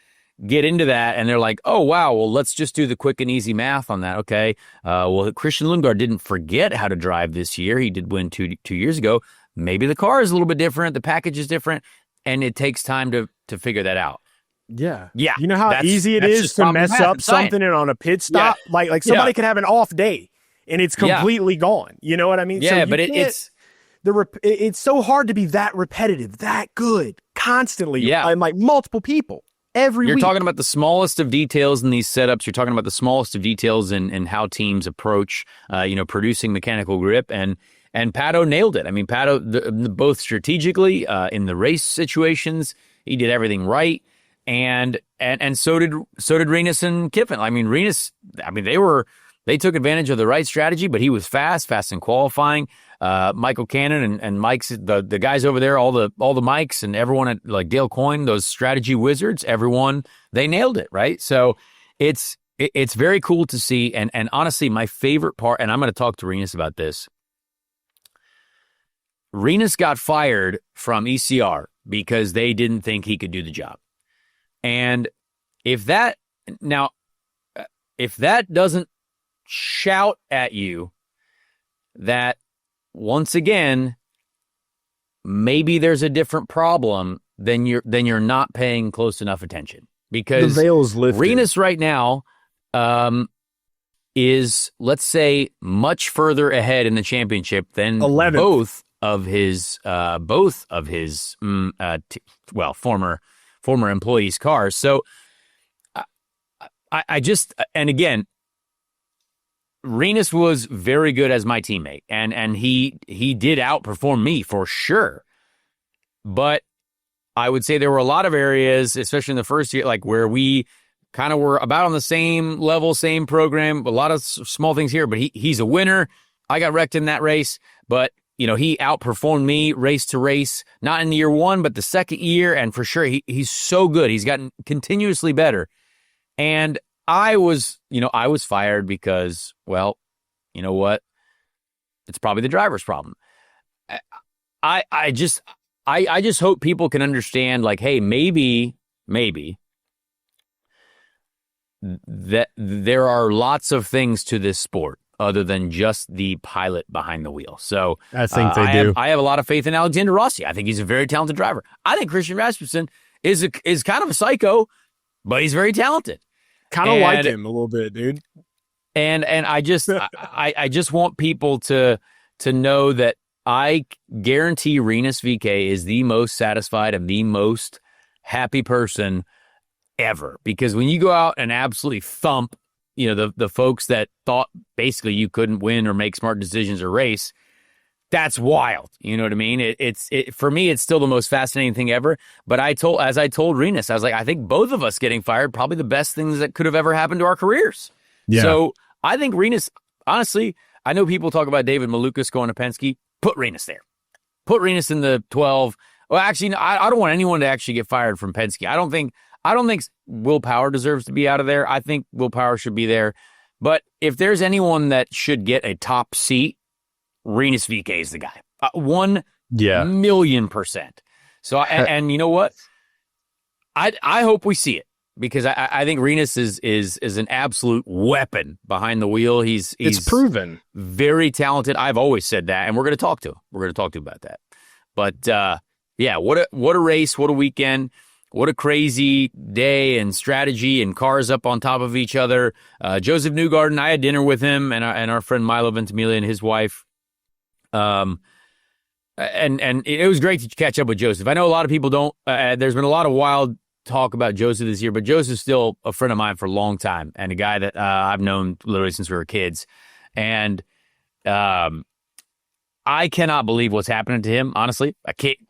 get into that and they're like, oh, wow, well, let's just do the quick and easy math on that. Okay. Well, Christian Lundgaard didn't forget how to drive this year. He did win two years ago. Maybe the car is a little bit different, the package is different, and it takes time to figure that out. Yeah. Yeah. You know how easy it is to mess up something on a pit stop? Yeah. Like somebody could have an off day and it's completely gone. You know what I mean? Yeah, so but it's so hard to be that repetitive, that good, constantly, and like multiple people. You're talking about the smallest of details in these setups. You're talking about the smallest of details in how teams approach, producing mechanical grip. And Pato nailed it. I mean, Pato, both strategically in the race situations, he did everything right, and so did Rinus and Kiffin. I mean, Rinus, they took advantage of the right strategy, but he was fast in qualifying. Michael Cannon and Mike's the guys over there, all the Mikes and everyone at like Dale Coyne, those strategy wizards, everyone, they nailed it, right? So it's very cool to see. And honestly, my favorite part, and I'm going to talk to Rinus about this. Rinus got fired from ECR because they didn't think he could do the job. And if that doesn't shout at you that once again, maybe there's a different problem, then you're not paying close enough attention. Because the veil's lifted. Rinus right now is, let's say, much further ahead in the championship than 11th. both of his former employees' cars. So I just, and again, Rinus was very good as my teammate, and he did outperform me for sure. But I would say there were a lot of areas, especially in the first year, like where we kind of were about on the same level, same program, a lot of small things here, but he's a winner. I got wrecked in that race, but he outperformed me race to race, not in year one, but the second year. And for sure, he's so good. He's gotten continuously better. And I was fired because, well, you know what? It's probably the driver's problem. I just hope people can understand, like, hey, maybe that there are lots of things to this sport other than just the pilot behind the wheel. So I think I have a lot of faith in Alexander Rossi. I think he's a very talented driver. I think Christian Rasmussen is kind of a psycho, but he's very talented. Kind of like him a little bit, dude. And I just I just want people to know that I guarantee Rinus Veekay is the most satisfied and the most happy person ever. Because when you go out and absolutely thump, the folks that thought basically you couldn't win or make smart decisions or race, that's wild. You know what I mean? For me, it's still the most fascinating thing ever. But as I told Rinus, I was like, I think both of us getting fired, probably the best things that could have ever happened to our careers. Yeah. So I think Rinus, honestly, I know people talk about David Malukas going to Penske. Put Rinus there. Put Rinus in the 12. Well, actually, I don't want anyone to actually get fired from Penske. I don't think Will Power deserves to be out of there. I think Will Power should be there. But if there's anyone that should get a top seat, Rinus Veekay is the guy. 1,000,000%. So, and you know what? I hope we see it because I think Rinus is an absolute weapon behind the wheel. He's it's proven very talented. I've always said that, and we're going to talk to him. We're going to talk to him about that. But yeah, what a race, what a weekend, what a crazy day and strategy and cars up on top of each other. Joseph Newgarden, I had dinner with him and our friend Milo Ventimiglia and his wife. And it was great to catch up with Joseph. I know a lot of people don't. There's been a lot of wild talk about Joseph this year, but Joseph's still a friend of mine for a long time and a guy that I've known literally since we were kids. And I cannot believe what's happening to him. Honestly,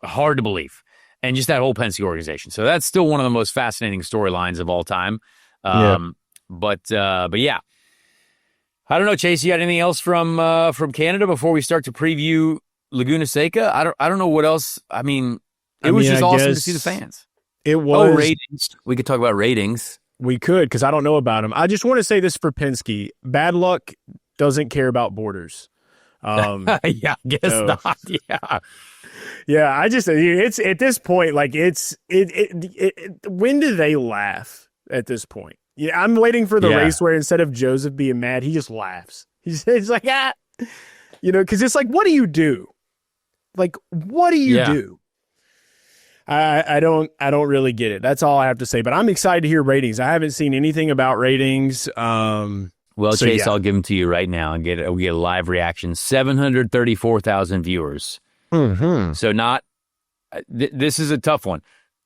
hard to believe. And just that whole Penske organization. So that's still one of the most fascinating storylines of all time. But yeah, I don't know, Chase. You got anything else from Canada before we start to preview Laguna Seca? I don't know what else. I mean, it was just awesome to see the fans. It was ratings. We could talk about ratings. We could, because I don't know about them. I just want to say this for Penske: bad luck doesn't care about borders. Yeah, I guess not. Yeah. Yeah, I just it's at this point like when do they laugh at this point? Yeah, I'm waiting for the race where instead of Joseph being mad, he just laughs. He's like, because it's like, what do you do? Like, what do you do? I don't really get it. That's all I have to say. But I'm excited to hear ratings. I haven't seen anything about ratings. Chase, I'll give them to you right now and we get a live reaction. 734,000 viewers. Mm-hmm. So this is a tough one.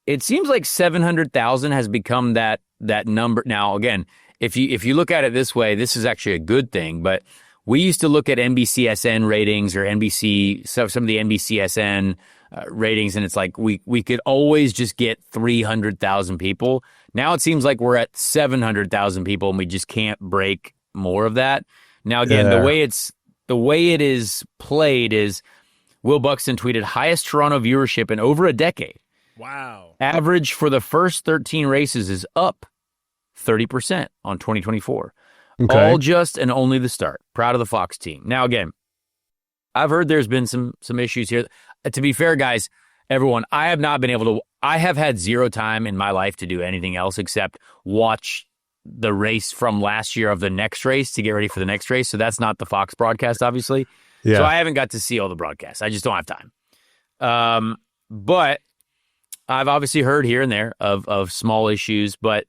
It seems like 700,000 has become that number. Now, again, if you look at it this way, this is actually a good thing. But we used to look at NBCSN ratings or some of the NBCSN ratings, and it's like we could always just get 300,000 people. Now it seems like we're at 700,000 people, and we just can't break more of that. Now, again, the way it is played is Will Buxton tweeted highest Toronto viewership in over a decade. Wow. Average for the first 13 races is up 30% on 2024. Okay. All just and only the start. Proud of the Fox team. Now, again, I've heard there's been some issues here. To be fair, guys, everyone, I have had zero time in my life to do anything else except watch the race from last year of the next race to get ready for the next race. So that's not the Fox broadcast, obviously. Yeah. So I haven't got to see all the broadcasts. I just don't have time. But I've obviously heard here and there of small issues, but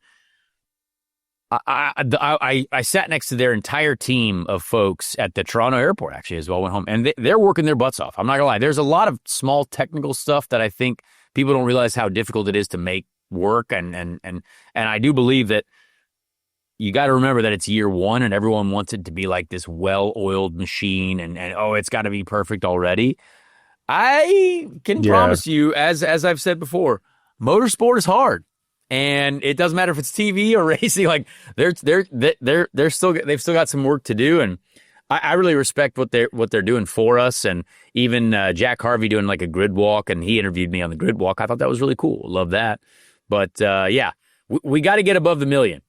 I sat next to their entire team of folks at the Toronto airport, actually, as well. Went home, and they're working their butts off. I'm not gonna lie. There's a lot of small technical stuff that I think people don't realize how difficult it is to make work, and I do believe that you got to remember that it's year one, and everyone wants it to be like this well-oiled machine, and it's got to be perfect already. I can promise you, as I've said before, motorsport is hard. And it doesn't matter if it's TV or racing. Like they've still got some work to do, and I really respect what they're doing for us. And even Jack Harvey doing like a grid walk, and he interviewed me on the grid walk. I thought that was really cool. Love that. But we got to get above the million,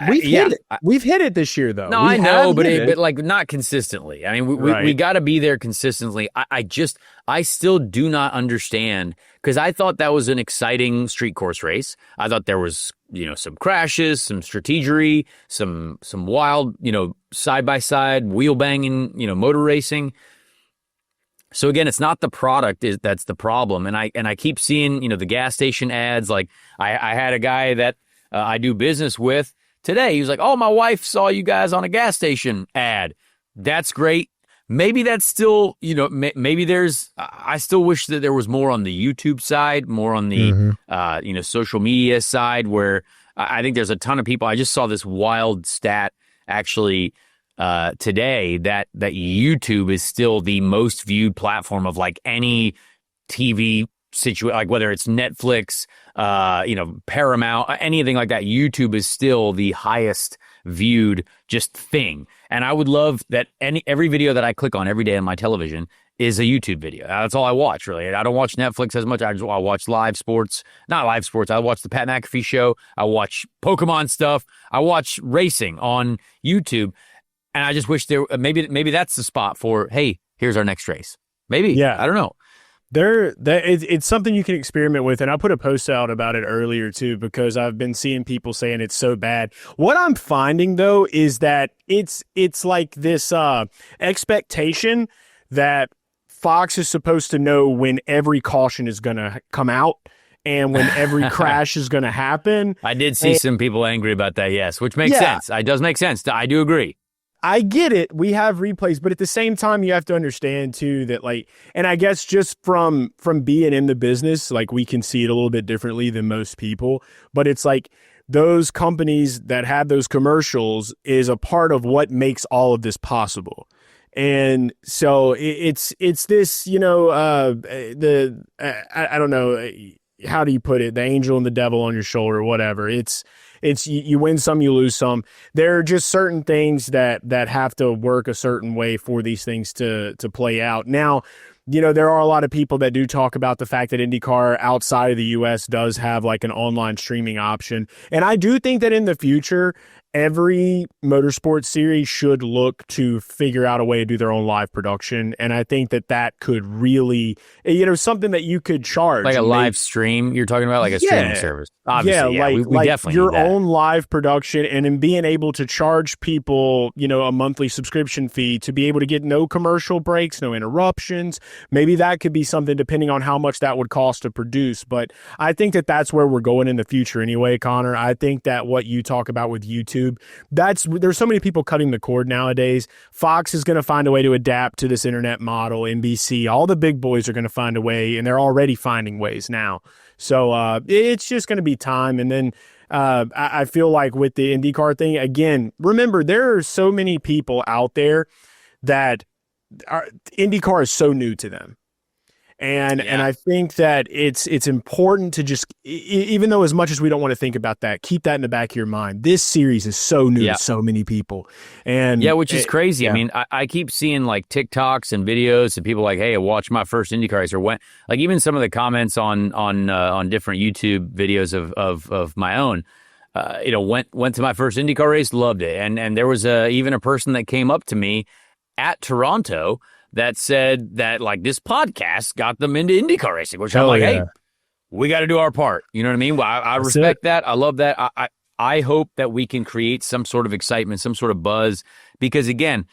We've hit it this year, though. No, I know, but like not consistently. I mean, we got to be there consistently. I still do not understand, because I thought that was an exciting street course race. I thought there was, some crashes, some strategery, some wild, side by side wheel banging, motor racing. So again, it's not the product that's the problem. And I keep seeing, the gas station ads. Like I had a guy that I do business with today. He was like, "Oh, my wife saw you guys on a gas station ad." That's great. Maybe that's still, maybe I still wish that there was more on the YouTube side, more on the, social media side, where I think there's a ton of people. I just saw this wild stat actually today that YouTube is still the most viewed platform of like any TV situation, like whether it's Netflix, Paramount, anything like that. YouTube is still the highest viewed just thing. And I would love that every video that I click on every day on my television is a YouTube video. That's all I watch, really. I don't watch Netflix as much. I watch live sports. Not live sports. I watch the Pat McAfee show. I watch Pokemon stuff. I watch racing on YouTube. And I just wish maybe that's the spot for, hey, here's our next race. Maybe. Yeah. I don't know. It's something you can experiment with, and I put a post out about it earlier too because I've been seeing people saying it's so bad. What I'm finding though is that it's like this expectation that Fox is supposed to know when every caution is going to come out and when every crash is going to happen. I did see some people angry about that, yes, which makes sense. It does make sense. I do agree. I get it. We have replays, but at the same time, you have to understand too that and I guess just from being in the business, we can see it a little bit differently than most people, but it's like those companies that have those commercials is a part of what makes all of this possible. And so it's this, I don't know, how do you put it? The angel and the devil on your shoulder, whatever. It's you win some, you lose some. There are just certain things that have to work a certain way for these things to play out. Now, there are a lot of people that do talk about the fact that IndyCar outside of the U.S. does have an online streaming option. And I do think that in the future, every motorsports series should look to figure out a way to do their own live production. And I think that could really, something that you could charge. Like a live stream, you're talking about, like a streaming service. Obviously, we definitely your need that. own live production, and in being able to charge people, a monthly subscription fee to be able to get no commercial breaks, no interruptions. Maybe that could be something depending on how much that would cost to produce. But I think that's where we're going in the future anyway, Connor. I think that what you talk about with YouTube, there's so many people cutting the cord nowadays. Fox is going to find a way to adapt to this internet model. NBC, all the big boys are going to find a way, and they're already finding ways now. So it's just going to be time. And then I feel like with the IndyCar thing, again, remember, there are so many people out there that IndyCar is so new to them. And I think that it's important to just, even though as much as we don't want to think about that, keep that in the back of your mind. This series is so new to so many people. And which is crazy. I mean, I keep seeing TikToks and videos and people hey, I watched my first IndyCar race, or when, even some of the comments on different YouTube videos of my own, went to my first IndyCar race, loved it. And there was even a person that came up to me at Toronto that said that this podcast got them into IndyCar racing, which I'm hey, we got to do our part. You know what I mean? Well, I respect that. I love that. I hope that we can create some sort of excitement, some sort of buzz, because again,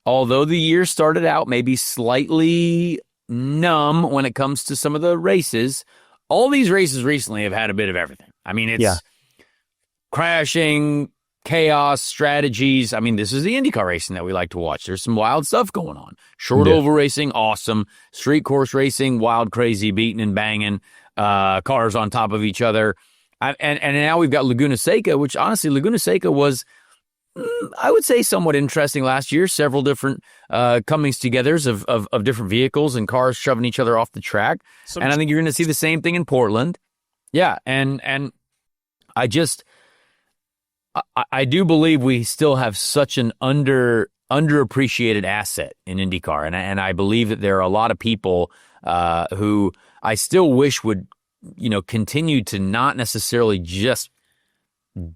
although the year started out maybe slightly numb when it comes to some of the races, all these races recently have had a bit of everything. I mean, it's crashing, chaos, strategies. I mean, this is the IndyCar racing that we like to watch. There's some wild stuff going on. Short oval racing, awesome. Street course racing, wild, crazy, beating and banging, cars on top of each other. And now we've got Laguna Seca, which honestly, Laguna Seca was, I would say, somewhat interesting last year. Several different comings togethers of different vehicles and cars shoving each other off the track. And I think you're going to see the same thing in Portland. Yeah, and I do believe we still have such an underappreciated asset in IndyCar, and I believe that there are a lot of people who I still wish would, continue to not necessarily just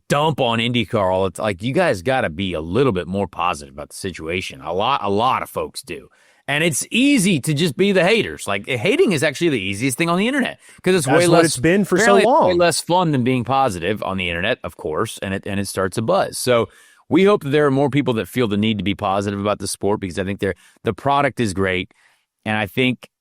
dump on IndyCar all the time. You guys got to be a little bit more positive about the situation. A lot of folks do. And it's easy to just be the haters. Hating is actually the easiest thing on the internet because it's way less. It's been for so long. Way less fun than being positive on the internet, of course, and it starts a buzz. So we hope that there are more people that feel the need to be positive about the sport, because I think the product is great, and I think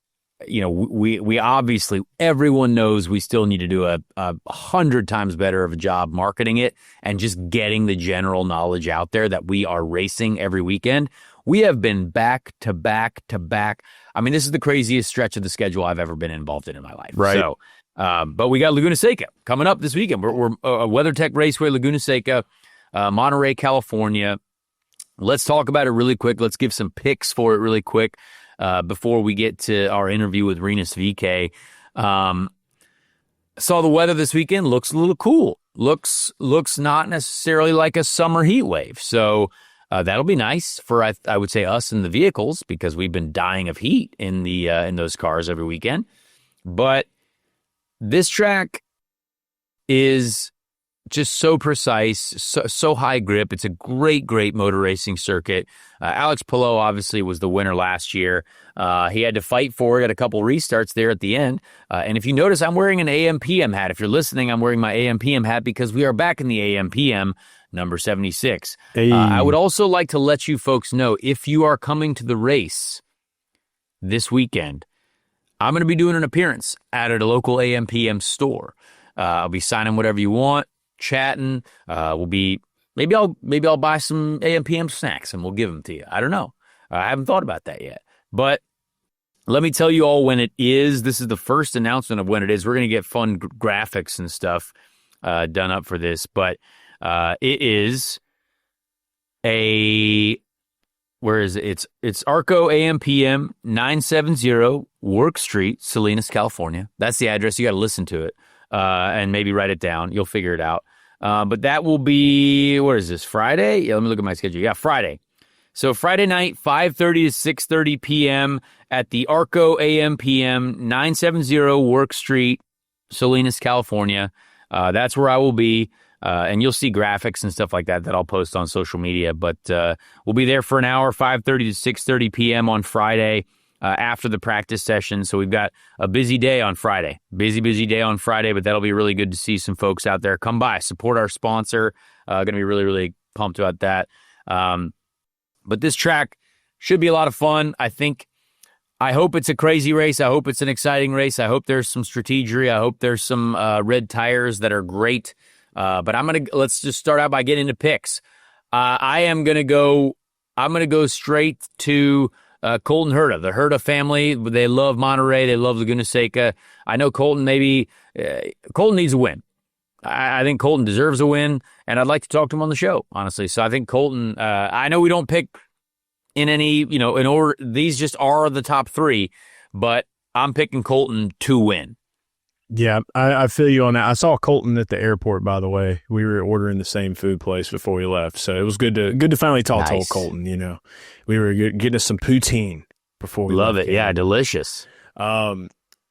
we obviously, everyone knows we still need to do a 100 times better of a job marketing it and just getting the general knowledge out there that we are racing every weekend. We have been back to back to back. I mean, this is the craziest stretch of the schedule I've ever been involved in my life. Right. So, but we got Laguna Seca coming up this weekend. We're WeatherTech Raceway, Laguna Seca, Monterey, California. Let's talk about it really quick. Let's give some picks for it really quick before we get to our interview with Rinus Veekay. Saw the weather this weekend. Looks a little cool. Looks not necessarily like a summer heat wave. So that'll be nice for, I would say, us in the vehicles, because we've been dying of heat in those cars every weekend. But this track is just so precise, so high grip. It's a great motor racing circuit. Alex Palou obviously was the winner last year. He had to fight for it at a couple restarts there at the end. And if you notice, I'm wearing an AM/PM hat. If you're listening, I'm wearing my AM/PM hat because we are back in the AM/PM number 76. Hey. I would also like to let you folks know, if you are coming to the race this weekend, I'm going to be doing an appearance at a local AM/PM store. I'll be signing whatever you want, chatting. Maybe I'll buy some AM/PM snacks and we'll give them to you. I don't know. I haven't thought about that yet. But let me tell you all when it is. This is the first announcement of when it is. We're going to get fun graphics and stuff done up for this. But it is where is it? It's Arco AM/PM 970 Work Street, Salinas, California. That's the address. You got to listen to it and maybe write it down. You'll figure it out. But that will be, what is this, Friday? Yeah, let me look at my schedule. Yeah, Friday. So Friday night, 5:30 to 6:30 p.m. at the Arco AM/PM 970 Work Street, Salinas, California. That's where I will be. And you'll see graphics and stuff like that I'll post on social media. But we'll be there for an hour, 5:30 to 6:30 p.m. on Friday after the practice session. So we've got a busy day on Friday. Busy day on Friday, but that'll be really good to see some folks out there. Come by, support our sponsor. Going to be really pumped about that. But this track should be a lot of fun. I hope it's a crazy race. I hope it's an exciting race. I hope there's some strategy. I hope there's some red tires that are great. But let's just start out by getting into picks. I'm going to go straight to Colton Herta, the Herta family. They love Monterey. They love Laguna Seca. I know Colton Colton needs a win. I think Colton deserves a win, and I'd like to talk to him on the show, honestly. So I think Colton, I know we don't pick in any, in order. These just are the top three, but I'm picking Colton to win. Yeah, I feel you on that. I saw Colton at the airport, by the way. We were ordering the same food place before we left, so it was good to finally talk to old Colton. We were getting us some poutine before we love left. It. Yeah, delicious.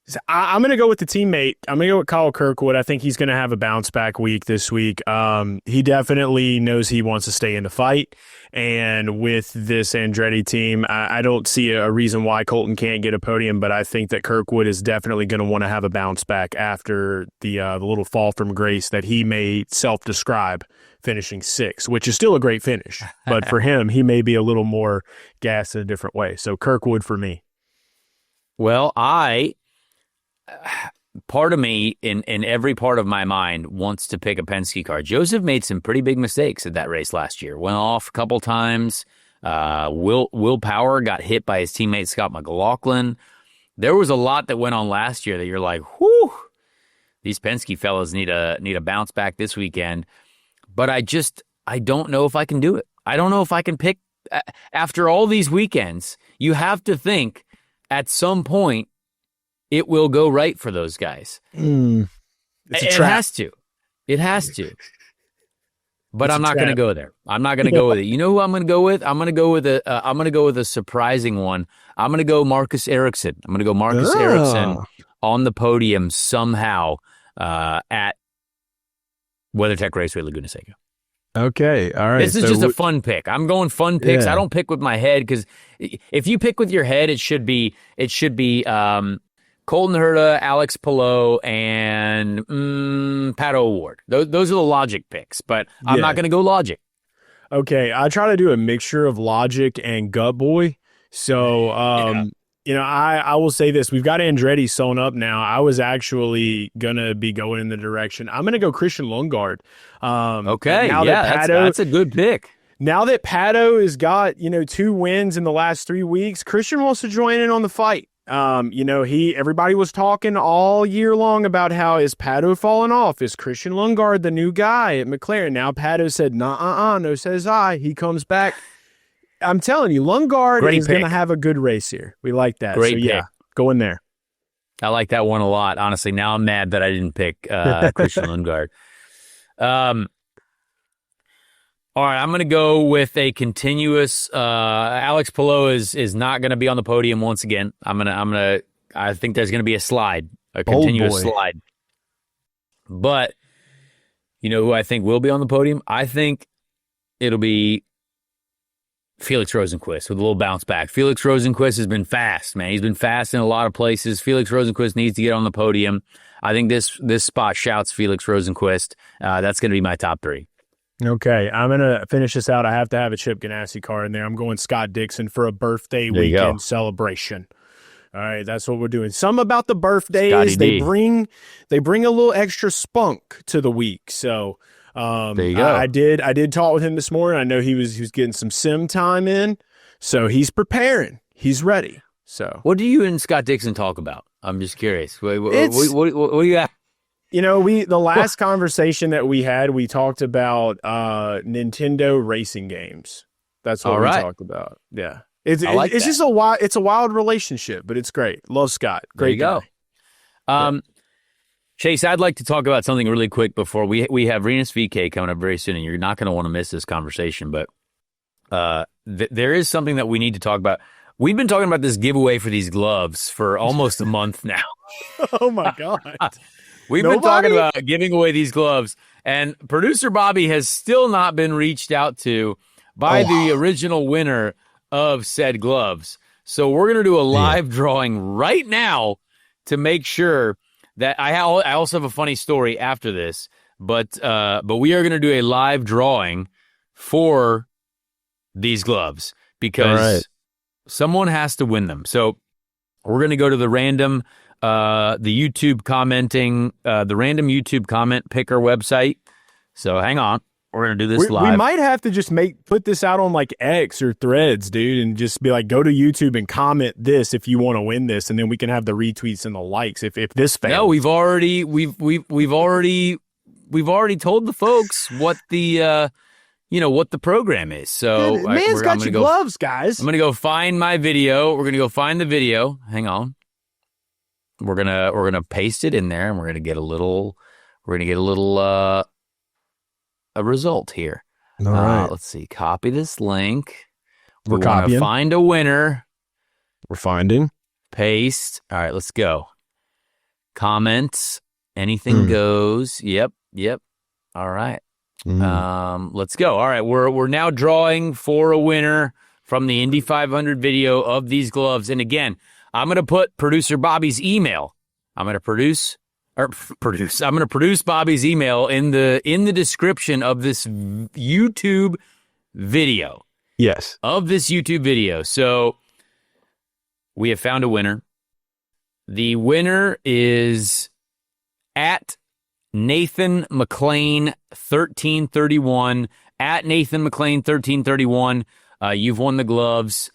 So I'm going to go with the teammate. I'm going to go with Kyle Kirkwood. I think he's going to have a bounce back week this week. He definitely knows he wants to stay in the fight. And with this Andretti team, I don't see a reason why Colton can't get a podium, but I think that Kirkwood is definitely going to want to have a bounce back after the little fall from grace that he may self-describe finishing sixth, which is still a great finish. But for him, he may be a little more gassed in a different way. So Kirkwood for me. Well, part of me in every part of my mind wants to pick a Penske car. Joseph made some pretty big mistakes at that race last year. Went off a couple times. Will Power got hit by his teammate Scott McLaughlin. There was a lot that went on last year that you're like, whew, these Penske fellas need a bounce back this weekend. But I don't know if I can do it. I don't know if I can pick after all these weekends. You have to think at some point it will go right for those guys. It's a it trap. has to. It has to. But I'm not going to go there. I'm not going to go with it. You know who I'm going to go with? I'm going to go with a surprising one. I'm going to go Marcus Ericsson. I'm going to go Marcus Ericsson on the podium somehow at WeatherTech Raceway Laguna Seca. Okay, all right. This is just a fun pick. I'm going fun picks. Yeah. I don't pick with my head because if you pick with your head, it should be Colton Herta, Alex Palou, and Pato O'Ward. Those are the logic picks, but I'm not going to go logic. Okay, I try to do a mixture of logic and gut boy. So, I will say this. We've got Andretti sewn up now. I was actually going to be going in the direction. I'm going to go Christian Lundgaard. Okay, that's a good pick. Now that Pato has got, 2 wins in the last 3 weeks, Christian wants to join in on the fight. Everybody was talking all year long about how is Pato falling off? Is Christian Lundgaard the new guy at McLaren? Now Pato said, no, says I. He comes back. I'm telling you, Lundgaard is going to have a good race here. We like that. Great pick. Go in there. I like that one a lot. Honestly, now I'm mad that I didn't pick Christian Lundgaard. All right, I'm going to go with a continuous. Alex Palou is not going to be on the podium once again. I think there's going to be a slide, a continuous slide. But You know who I think will be on the podium? I think it'll be Felix Rosenqvist with a little bounce back. Felix Rosenqvist has been fast, man. He's been fast in a lot of places. Felix Rosenqvist needs to get on the podium. I think this spot shouts Felix Rosenqvist. That's going to be my top 3. Okay, I'm going to finish this out. I have to have a Chip Ganassi car in there. I'm going Scott Dixon for a birthday weekend celebration. All right, that's what we're doing. Some about the birthdays, they bring a little extra spunk to the week. So there you go. I did talk with him this morning. I know he was getting some sim time in, so he's preparing. He's ready. So what do you and Scott Dixon talk about? I'm just curious. What do you have? You know, the last conversation that we had, we talked about Nintendo racing games. That's what we talked about. Yeah. It's just a wild relationship, but it's great. Love Scott. Great guy. Go. Chase, I'd like to talk about something really quick before we have Rinus Veekay coming up very soon, and you're not going to want to miss this conversation, but there is something that we need to talk about. We've been talking about this giveaway for these gloves for almost a month now. Oh, my God. We've been talking about giving away these gloves, and producer Bobby has still not been reached out to by the original winner of said gloves. So we're going to do a live drawing right now to make sure that I also have a funny story after this, but we are going to do a live drawing for these gloves because someone has to win them. So we're going to go to the random the YouTube comment picker website. So hang on. We're going to do this live. We might have to just put this out on like X or Threads, dude, and just be like, go to YouTube and comment this if you want to win this, and then we can have the retweets and the likes if this fails. No, we've already told the folks what the what the program is. So man's got your gloves, guys. I'm going to go find my video. We're going to go find the video. Hang on. We're gonna paste it in there, and we're gonna get a little a result here. All right. Let's see. Copy this link. We're copying. Find a winner. We're finding. Paste. All right. Let's go. Comments. Anything goes. Yep. All right. Let's go. All right. We're now drawing for a winner from the Indy 500 video of these gloves, and again, I'm going to put producer Bobby's email. I'm going to produce Bobby's email in the description of this YouTube video. Yes. Of this YouTube video. So we have found a winner. The winner is at Nathan McLean 1331. At Nathan McLean 1331. You've won the gloves.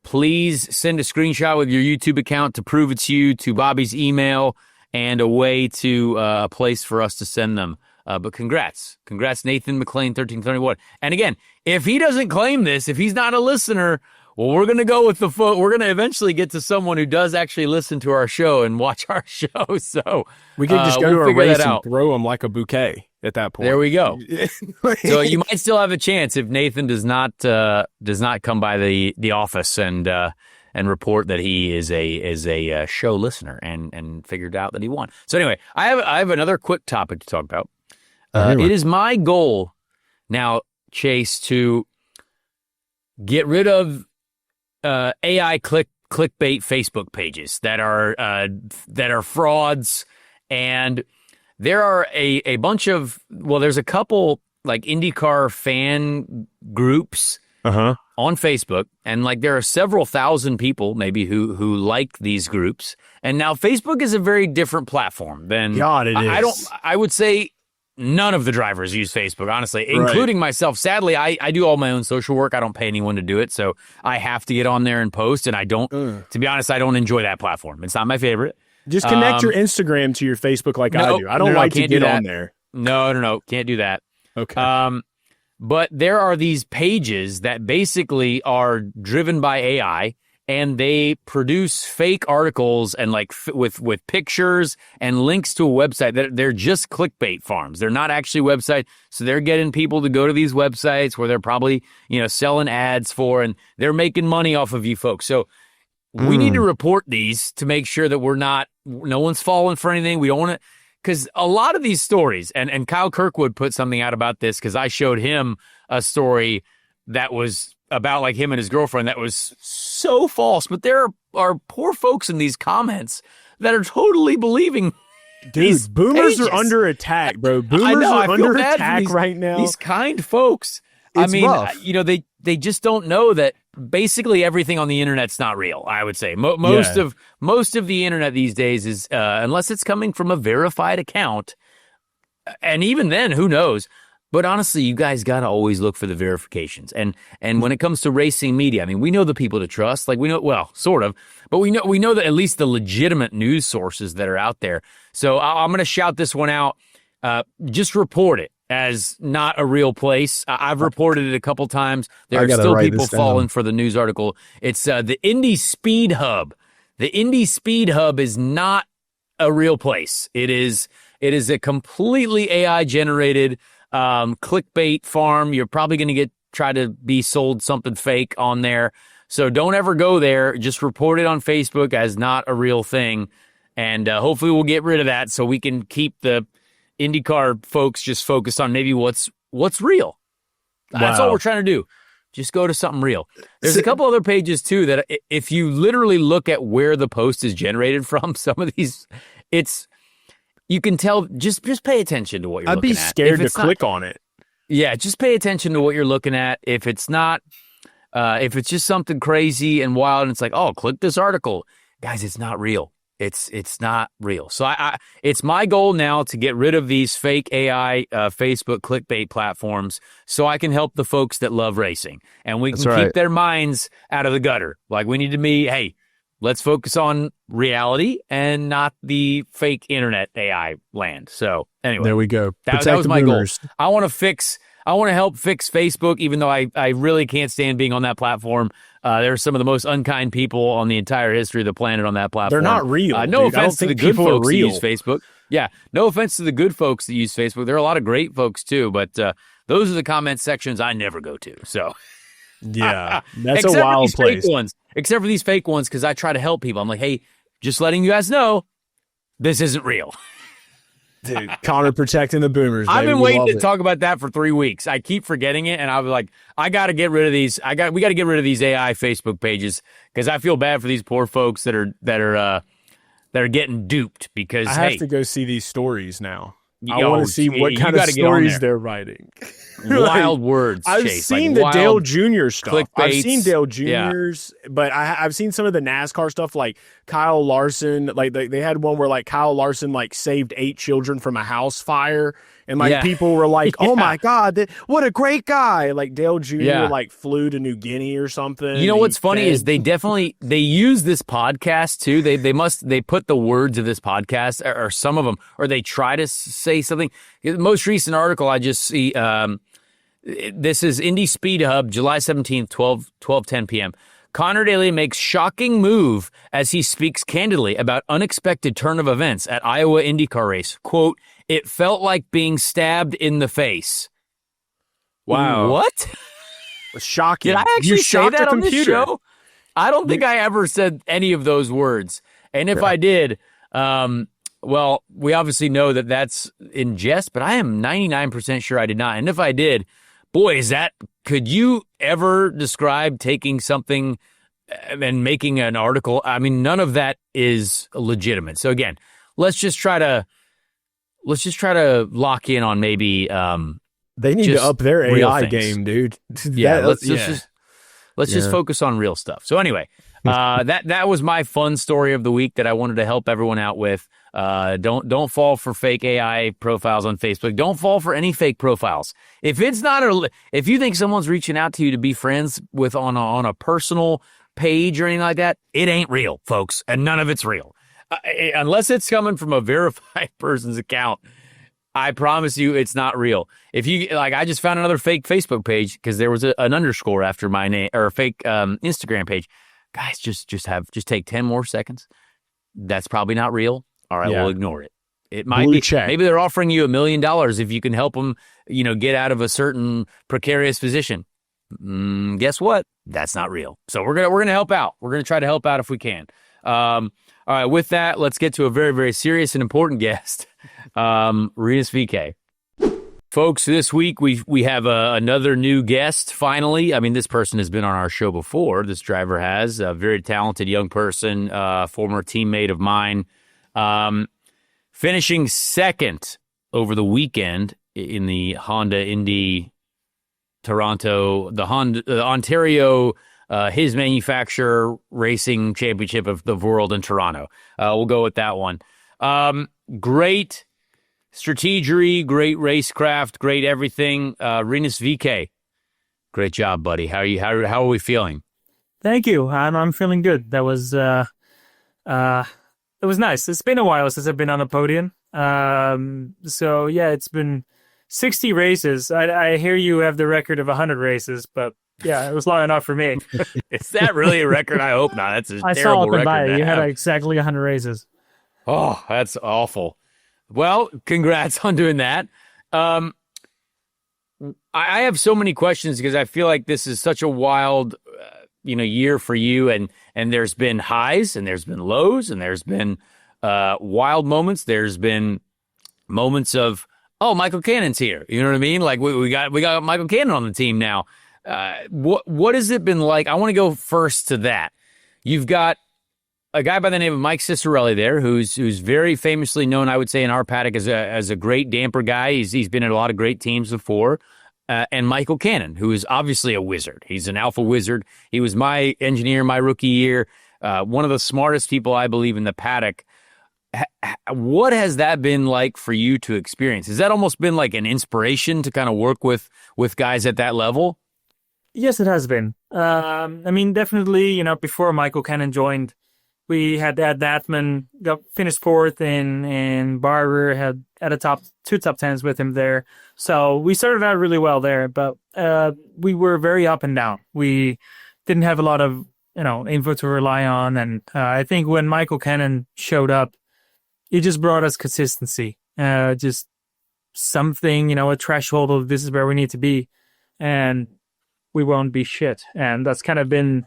Please send a screenshot with your YouTube account to prove it's you to Bobby's email and a way to a place for us to send them. But congrats, Nathan McLean 1331. And again, if he doesn't claim this, if he's not a listener, well, we're going to go with we're going to eventually get to someone who does actually listen to our show and watch our show. So we could just go to a race and throw him like a bouquet at that point. There we go. So you might still have a chance if Nathan does not come by the office and report that he is a show listener and figured out that he won. So anyway, I have another quick topic to talk about. It is my goal now, Chase, to get rid of AI clickbait Facebook pages that are frauds, and there are a bunch of there's a couple like IndyCar fan groups on Facebook, and like there are several thousand people maybe who like these groups. And now Facebook is a very different platform than I would say none of the drivers use Facebook, honestly, including myself. Sadly, I do all my own social work. I don't pay anyone to do it, so I have to get on there and post, and I don't, to be honest, I don't enjoy that platform. It's not my favorite. Just connect your Instagram to your Facebook like I do. I don't like to get on there. No, can't do that. Okay. But there are these pages that basically are driven by AI, and they produce fake articles and like with pictures and links to a website. They're just clickbait farms. They're not actually websites. So they're getting people to go to these websites where they're probably, selling ads for, and they're making money off of you folks. So we need to report these to make sure that no one's falling for anything. We don't want to, because a lot of these stories, and Kyle Kirkwood put something out about this because I showed him a story that was about like him and his girlfriend that was so false. But there are poor folks in these comments that are totally believing. Dude, boomers are under attack, bro. Boomers are under attack right now. These kind folks. I mean, rough. They just don't know that basically everything on the internet's not real. I would say most of the internet these days is unless it's coming from a verified account, and even then, who knows? But honestly, you guys got to always look for the verifications. And when it comes to racing media, I mean, we know the people to trust. Like we know, well, sort of, but we know that at least the legitimate news sources that are out there. So I'm going to shout this one out. Just report it as not a real place. I've reported it a couple times. There are still people falling for the news article. It's the Indy Speed Hub. The Indy Speed Hub is not a real place. It is a completely AI generated clickbait farm. You're probably going to try to be sold something fake on there. So don't ever go there. Just report it on Facebook as not a real thing. And hopefully we'll get rid of that so we can keep the IndyCar folks just focused on maybe what's real. That's all we're trying to do. Just go to something real. There's a couple other pages too that if you literally look at where the post is generated from, some of these, you can tell, just pay attention to what you're looking at. I'd be scared to click on it. Yeah, just pay attention to what you're looking at. If it's not, if it's just something crazy and wild and it's like, oh, click this article. Guys, it's not real. It's not real. So it's my goal now to get rid of these fake AI Facebook clickbait platforms so I can help the folks that love racing. And we can keep their minds out of the gutter. Like we need to be, hey, let's focus on reality and not the fake internet AI land. So anyway, there we go. That was my goal. I want to help fix Facebook, even though I really can't stand being on that platform. There are some of the most unkind people on the entire history of the planet on that platform. They're not real. No offense to the good folks that use Facebook. Yeah, no offense to the good folks that use Facebook. There are a lot of great folks too, but those are the comment sections I never go to. So yeah, that's a wild place. Except for these fake ones, because I try to help people. I'm like, hey, just letting you guys know, this isn't real. Dude, Connor protecting the boomers. I've been waiting to talk about that for 3 weeks. I keep forgetting it, and I was like, I got to get rid of these. We got to get rid of these AI Facebook pages because I feel bad for these poor folks that are getting duped. Because I have to go see these stories now. I want to see what kind of stories they're writing. Wild words. I've seen the Dale Jr. stuff. I've seen Dale Jr.'s, but I've seen some of the NASCAR stuff, like Kyle Larson. Like they had one where like Kyle Larson like saved 8 children from a house fire, and like people were like, "Oh my God, what a great guy!" Like Dale Jr. like flew to New Guinea or something. You know what's funny is they use this podcast too. They put the words of this podcast or some of them, or they try to say something. The most recent article I just see. This is Indy Speed Hub, July 17th, 12:10 p.m. Connor Daly makes shocking move as he speaks candidly about unexpected turn of events at Iowa IndyCar race. Quote, it felt like being stabbed in the face. Wow. What? Shocking. Did I actually say that on this show? I don't think I ever said any of those words. And if I did, well, we obviously know that that's in jest, but I am 99% sure I did not. And if I did, boy, could you ever describe taking something and making an article? I mean, none of that is legitimate. So again, let's just try to lock in on maybe they need to up their AI game, dude. Let's just focus on real stuff. So anyway, that was my fun story of the week that I wanted to help everyone out with. Don't fall for fake AI profiles on Facebook. Don't fall for any fake profiles. If you think someone's reaching out to you to be friends with on a personal page or anything like that, it ain't real, folks, and none of it's real. Unless it's coming from a verified person's account, I promise you it's not real. If you I just found another fake Facebook page because there was an underscore after my name, or a fake Instagram page. Guys, just take 10 more seconds. That's probably not real. All right, we'll ignore it. It might be. Maybe they're offering you $1 million if you can help them, get out of a certain precarious position. Guess what? That's not real. So we're gonna help out. We're gonna try to help out if we can. All right. With that, let's get to a very, very serious and important guest. Rinus Veekay. Folks, this week we have another new guest, finally. I mean, this person has been on our show before. This driver has. A very talented young person, former teammate of mine. Finishing second over the weekend in the Honda Indy Toronto, the Ontario, his manufacturer racing championship of the world in Toronto. We'll go with that one. Great strategery, great racecraft, great everything. Rinus Veekay, great job, buddy. How are you? How are we feeling? Thank you. I'm feeling good. That was it was nice. It's been a while since I've been on a podium. So yeah, it's been 60 races. I hear you have the record of 100 races, but yeah, it was long enough for me. Is that really a record? I hope not. That's a I terrible saw it record. by it. You had exactly 100 races. Oh, that's awful. Well, congrats on doing that. I have so many questions because I feel like this is such a wild, year for you. And there's been highs and there's been lows and there's been wild moments. There's been moments of, oh, Michael Cannon's here. You know what I mean? Like we got Michael Cannon on the team now. What has it been like? I want to go first to that. You've got a guy by the name of Mike Cicerelli there, who's very famously known, I would say, in our paddock as a great damper guy. He's been at a lot of great teams before. And Michael Cannon, who is obviously a wizard. He's an alpha wizard. He was my engineer my rookie year. One of the smartest people, I believe, in the paddock. What has that been like for you to experience? Has that almost been like an inspiration to kind of work with guys at that level? Yes, it has been. I mean, definitely, before Michael Cannon joined, we had Ed Natman finished fourth, and Barber had two top tens with him there. So we started out really well there, but we were very up and down. We didn't have a lot of info to rely on, and I think when Michael Cannon showed up, he just brought us consistency, just something, a threshold of this is where we need to be, and we won't be shit. And that's kind of been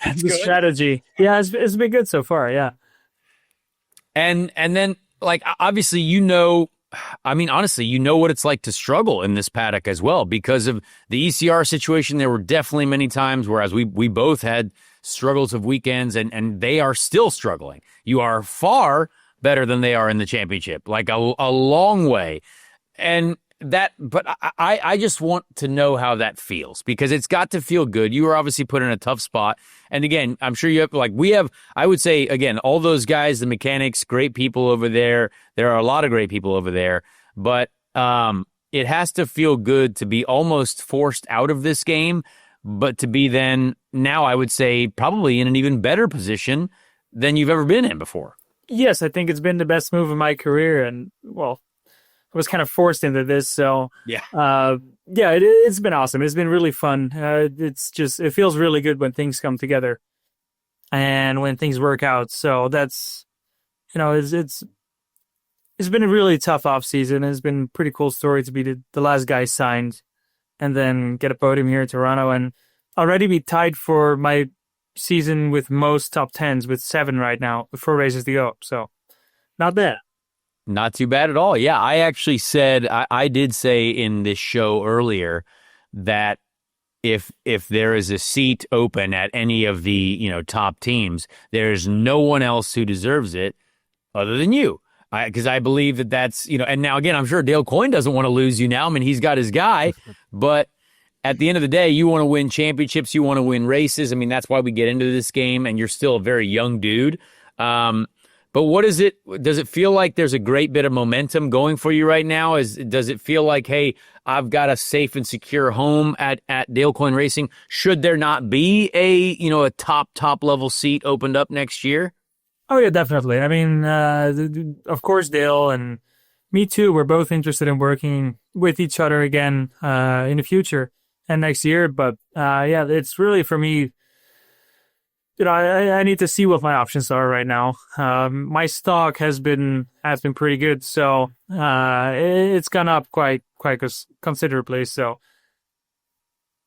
the strategy. Yeah, it's been good so far, yeah. And then, like, obviously, honestly, what it's like to struggle in this paddock as well. Because of the ECR situation, there were definitely many times, whereas we both had struggles of weekends, and they are still struggling. You are far better than they are in the championship, like a long way. But I just want to know how that feels, because it's got to feel good. You were obviously put in a tough spot. And again, I'm sure I would say, again, all those guys, the mechanics, great people over there. There are a lot of great people over there, but it has to feel good to be almost forced out of this game, but to be then now, I would say, probably in an even better position than you've ever been in before. Yes, I think it's been the best move of my career. And, well, I was kind of forced into this, so it's been awesome. It's been really fun. It feels really good when things come together and when things work out. So that's, it's been a really tough off season. It's been a pretty cool story to be the last guy signed and then get a podium here in Toronto and already be tied for my season with most top tens with 7 right now with 4 races to go. So not bad. Not too bad at all. Yeah, I actually said, I did say in this show earlier that if there is a seat open at any of the top teams, there's no one else who deserves it other than you. Because I believe that's, and now again, I'm sure Dale Coyne doesn't want to lose you now. I mean, he's got his guy, but at the end of the day, you want to win championships, you want to win races. I mean, that's why we get into this game, and you're still a very young dude. But what is it? Does it feel like there's a great bit of momentum going for you right now? Does it feel like, hey, I've got a safe and secure home at Dale Coyne Racing? Should there not be a top level seat opened up next year? Oh yeah, definitely. I mean, of course, Dale and me too. We're both interested in working with each other again in the future and next year. But it's really for me. I need to see what my options are right now. My stock has been pretty good, so it's gone up quite considerably. So,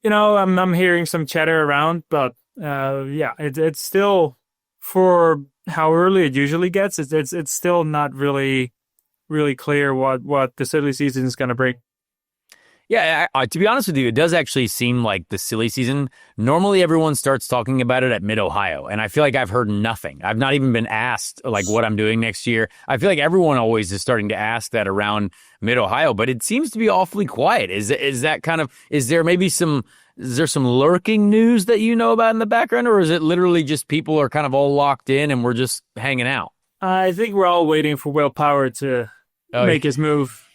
I'm hearing some chatter around, but it's still, for how early it usually gets, it's still not really really clear what the silly season is going to bring. Yeah, to be honest with you, it does actually seem like the silly season. Normally, everyone starts talking about it at Mid-Ohio, and I feel like I've heard nothing. I've not even been asked like what I'm doing next year. I feel like everyone always is starting to ask that around Mid-Ohio, but it seems to be awfully quiet. Is there some lurking news that you know about in the background, or is it literally just people are kind of all locked in and we're just hanging out? I think we're all waiting for Will Power to make his move.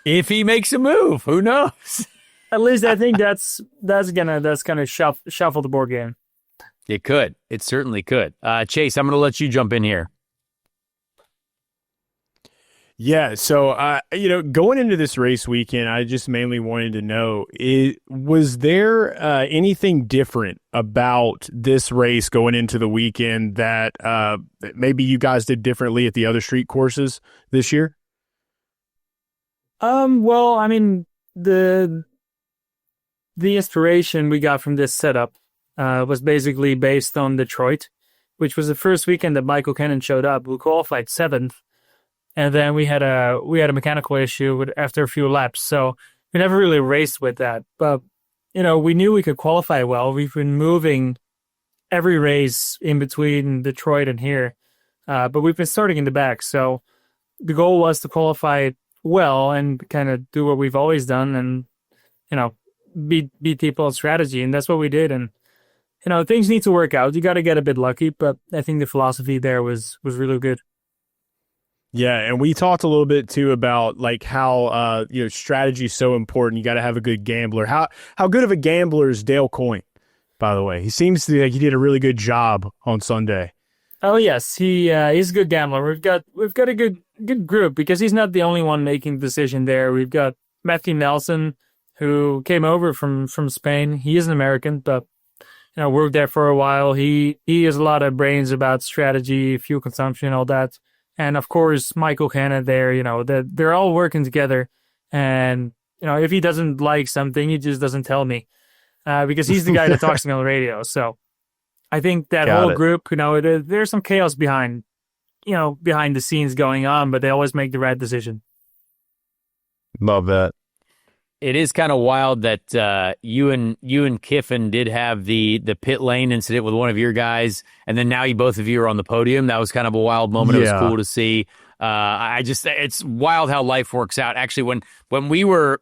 If he makes a move, who knows? At least I think that's gonna shuffle the board game. It could. It certainly could. Chase, I'm going to let you jump in here. Yeah, so going into this race weekend, I just mainly wanted to know: was there anything different about this race going into the weekend that maybe you guys did differently at the other street courses this year? Well, I mean, the inspiration we got from this setup was basically based on Detroit, which was the first weekend that Michael Cannon showed up. We qualified 7th, and then we had a mechanical issue after a few laps, so we never really raced with that. But we knew we could qualify well. We've been moving every race in between Detroit and here, but we've been starting in the back. So the goal was to qualify well and kind of do what we've always done and beat people's strategy, and that's what we did. And things need to work out. You got to get a bit lucky, but I think the philosophy there was really good. Yeah, and we talked a little bit too about like how strategy is so important. You got to have a good gambler. How good of a gambler is Dale Coyne, by the way? He seems to like he did a really good job on Sunday. Oh yes, he's a good gambler. We've got a good group because he's not the only one making the decision there. We've got Matthew Nelson, who came over from Spain. He is an American, but worked there for a while. He has a lot of brains about strategy, fuel consumption, all that. And of course, Michael Cannon there. They're all working together. And if he doesn't like something, he just doesn't tell me because he's the guy that talks to me on the radio. So I think that whole group, there's some chaos behind the scenes going on, but they always make the right decision. Love that. It is kind of wild that you and Kiffin did have the pit lane incident with one of your guys, and then now both of you are on the podium. That was kind of a wild moment. Yeah. It was cool to see. It's wild how life works out. Actually, when we were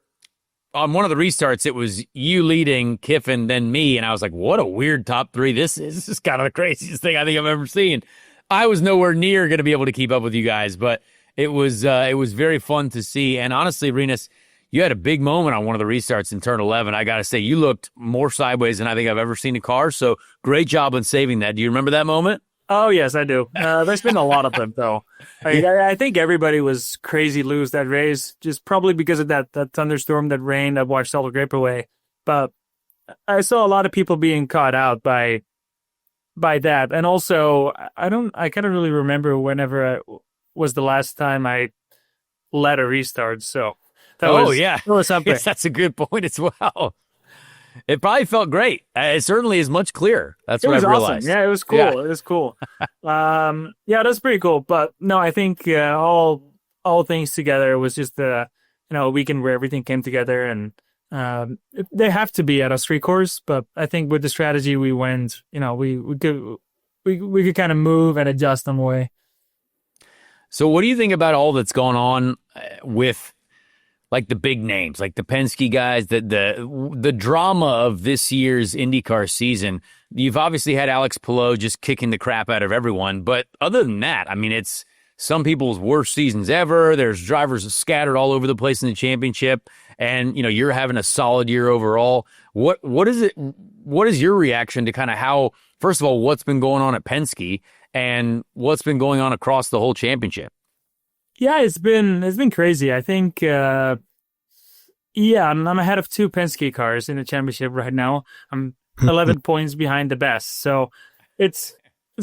on one of the restarts, it was you leading, Kiffin, then me, and I was like, what a weird top three this is. This is kind of the craziest thing I think I've ever seen. I was nowhere near going to be able to keep up with you guys, but it was very fun to see. And honestly, Rinus, you had a big moment on one of the restarts in turn 11. I got to say, you looked more sideways than I think I've ever seen a car, so great job on saving that. Do you remember that moment? Oh, yes, I do. There's been a lot of them, though. I think everybody was crazy loose that race, just probably because of that thunderstorm, that rain that washed all the grip away. But I saw a lot of people being caught out by that. And also, I kind of really remember whenever was the last time I led a restart, so... That was up there. Yes, that's a good point as well. It probably felt great. It certainly is much clearer. That's what I realized. Awesome. Yeah, it was cool. Yeah. It was cool. That's pretty cool. But no, I think all things together was just a weekend where everything came together, and they have to be at a street course. But I think with the strategy we went, we could kind of move and adjust on the way. So, what do you think about all that's gone on with? Like the big names, like the Penske guys, the drama of this year's IndyCar season. You've obviously had Alex Palou just kicking the crap out of everyone. But other than that, I mean, it's some people's worst seasons ever. There's drivers scattered all over the place in the championship. And, you're having a solid year overall. What is your reaction to kind of how, first of all, what's been going on at Penske and what's been going on across the whole championship? Yeah, it's been crazy. I think, I'm ahead of 2 Penske cars in the championship right now. I'm 11 points behind the best, so it's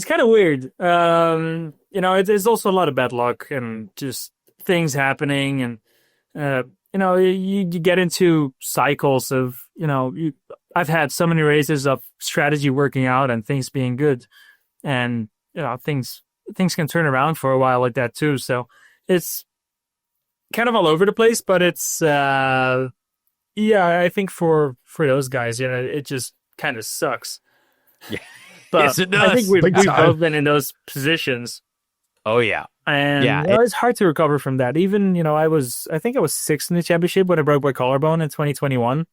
kind of weird. It's also a lot of bad luck and just things happening, and you get into cycles of I've had so many races of strategy working out and things being good, and things can turn around for a while like that too. So. it's kind of all over the place, but it's I think for those guys, it just kind of sucks. Yeah. But Yes, it does. I think we've Big time. both been in those positions. Oh yeah. And Yeah, it's hard to recover from that. Even, I think I was sixth in the championship when I broke my collarbone in 2021.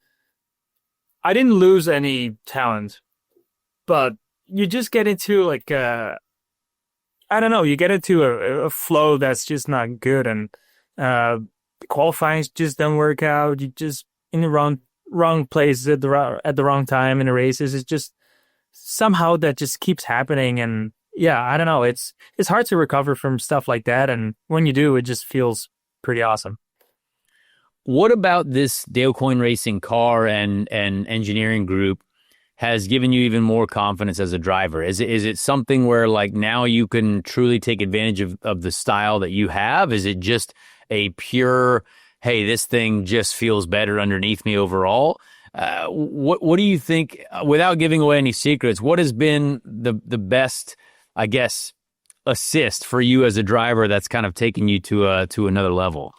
I didn't lose any talent, but you just get into like, I don't know, you get into a flow that's just not good, and qualifying just don't work out. You just in the wrong place at the wrong time in the races. It's just somehow that just keeps happening, and yeah, I don't know. It's hard to recover from stuff like that, and when you do, it just feels pretty awesome. What about this Dale Coyne Racing car and engineering group has given you even more confidence as a driver? Is it something where like now you can truly take advantage of the style that you have? Is it just a pure, hey, this thing just feels better underneath me overall? What do you think, without giving away any secrets, what has been the best, I guess, assist for you as a driver that's kind of taken you to another level?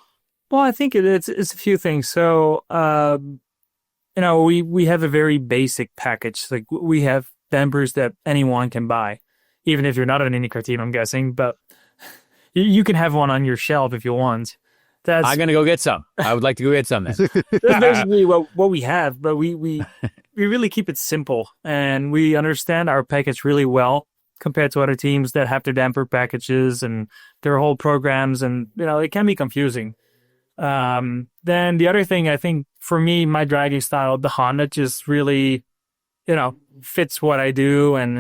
Well, I think it's a few things. So, we have a very basic package. Like we have dampers that anyone can buy, even if you're not an IndyCar team, I'm guessing. But you can have one on your shelf if you want. I'm gonna go get some. I would like to go get some then. That's basically what we have. But we really keep it simple, and we understand our package really well compared to other teams that have their damper packages and their whole programs, and it can be confusing. Then the other thing, I think for me, my dragging style, the Honda just really, fits what I do, and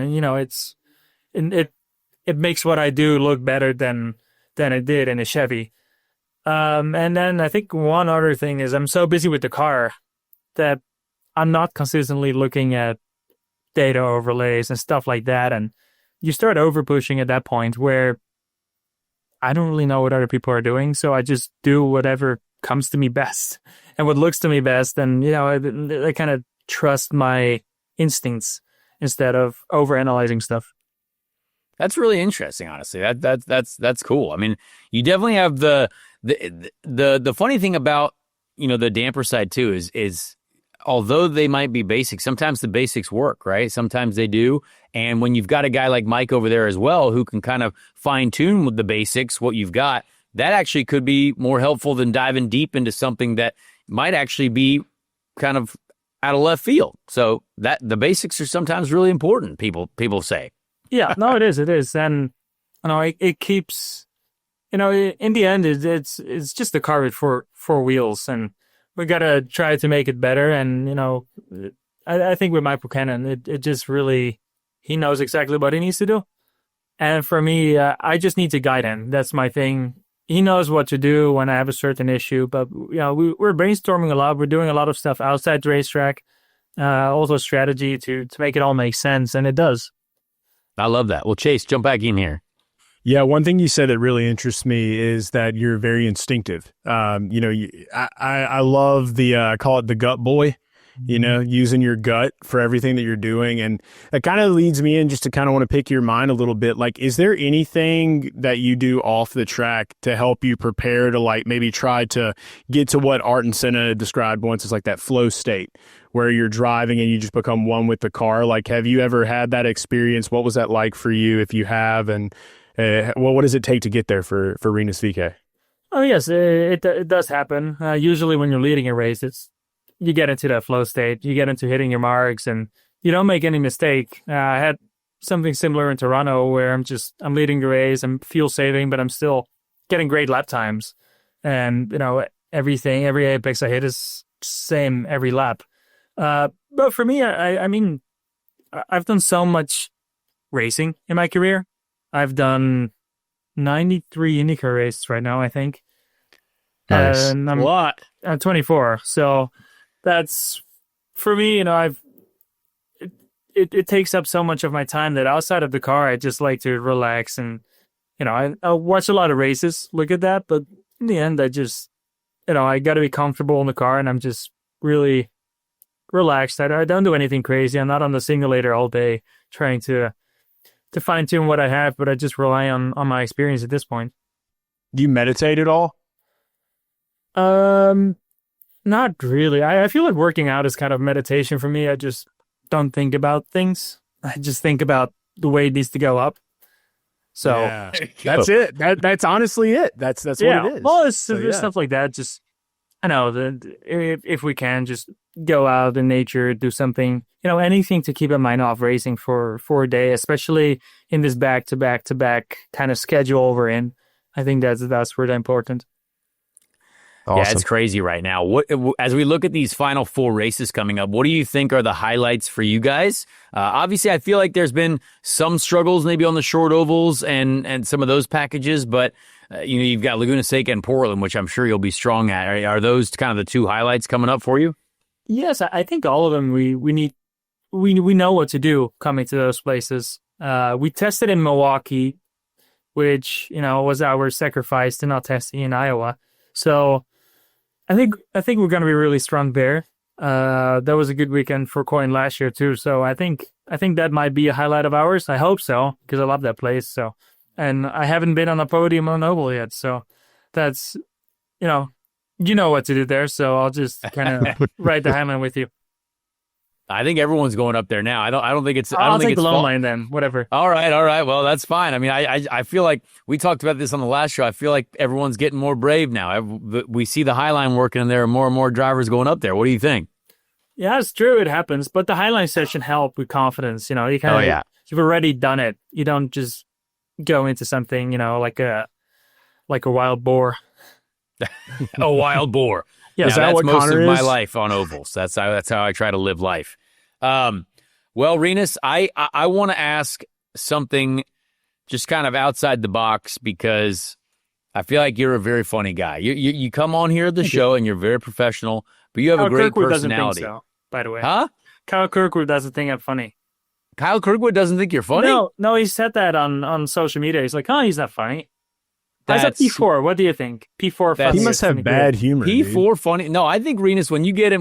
it makes what I do look better than it did in a Chevy. And then I think one other thing is I'm so busy with the car that I'm not consistently looking at data overlays and stuff like that, and you start over pushing at that point where I don't really know what other people are doing, so I just do whatever comes to me best and what looks to me best, and I kind of trust my instincts instead of overanalyzing stuff. That's really interesting, honestly. That's cool. I mean, you definitely have the funny thing about the damper side too is although they might be basic, sometimes the basics work, right? Sometimes they do. And when you've got a guy like Mike over there as well, who can kind of fine tune with the basics, what you've got, that actually could be more helpful than diving deep into something that might actually be kind of out of left field. So that the basics are sometimes really important, people say. Yeah, no, it is. And it keeps, in the end, it's just a car with four wheels, and we got to try to make it better. And, I think with Mike Buchanan, it just really, he knows exactly what he needs to do. And for me, I just need to guide him. That's my thing. He knows what to do when I have a certain issue, but, we're brainstorming a lot. We're doing a lot of stuff outside the racetrack, also strategy to make it all make sense. And it does. I love that. Well, Chase, jump back in here. Yeah, one thing you said that really interests me is that you're very instinctive. I love I call it the gut boy, using your gut for everything that you're doing. And that kind of leads me in just to kind of want to pick your mind a little bit. Like, is there anything that you do off the track to help you prepare to like maybe try to get to what Art and Senna described once as like that flow state where you're driving and you just become one with the car? Like, have you ever had that experience? What was that like for you if you have? And what does it take to get there for Rinus Veekay? Oh, yes, it does happen. Usually when you're leading a race, you get into that flow state, you get into hitting your marks, and you don't make any mistake. I had something similar in Toronto where I'm leading the race, I'm fuel saving, but I'm still getting great lap times. And, every apex I hit is same every lap. But for me, I mean, I've done so much racing in my career. I've done 93 IndyCar races right now, I think. Nice. And A lot. I'm 24. So that's, for me, it takes up so much of my time that outside of the car, I just like to relax. And, I watch a lot of races, look at that. But in the end, I just, I got to be comfortable in the car, and I'm just really relaxed. I don't do anything crazy. I'm not on the simulator all day trying to fine tune what I have, but I just rely on my experience at this point. Do you meditate at all? Not really. I feel like working out is kind of meditation for me. I just don't think about things. I just think about the way it needs to go up. So yeah. That's it. That's honestly it. That's what it is. Well, it's stuff like that. Just I know that if we can just go out in nature, do something, anything to keep a mind off racing for a day, especially in this back to back kind of schedule we're in. I think that's really important. Awesome. Yeah, it's crazy right now. As we look at these final 4 races coming up, what do you think are the highlights for you guys? Obviously, I feel like there's been some struggles maybe on the short ovals and some of those packages, but you've got Laguna Seca and Portland, which I'm sure you'll be strong at. Are those kind of the 2 highlights coming up for you? Yes, I think all of them. We know what to do coming to those places. We tested in Milwaukee, which was our sacrifice to not testing in Iowa. So I think we're going to be really strong there. That was a good weekend for Coyne last year too. So I think that might be a highlight of ours. I hope so, because I love that place. So, and I haven't been on a podium on Oval yet. So that's, you know what to do there. So I'll just kind of ride the Highline with you. I think everyone's going up there now. I don't think it's. I'll take the lone line then. Whatever. All right. Well, that's fine. I mean, I feel like we talked about this on the last show. I feel like everyone's getting more brave now. We see the Highline working, and there are more and more drivers going up there. What do you think? Yeah, it's true. It happens, but the Highline session helped with confidence. You kind of you've already done it. You don't just go into something like a wild boar. A wild boar. Yeah, that's most of my life on ovals. That's how I try to live life. Well, Rinus, I want to ask something just kind of outside the box, because I feel like you're a very funny guy. You come on here at the show and you're very professional, but you have a great personality. Doesn't think so, by the way. Huh? Kyle Kirkwood doesn't think I'm funny. Kyle Kirkwood doesn't think you're funny? No, he said that on social media. He's like, oh, he's not funny. That's a P4. What do you think? P4 funny. He must have bad humor. P4 funny. No, I think Rinus, when you get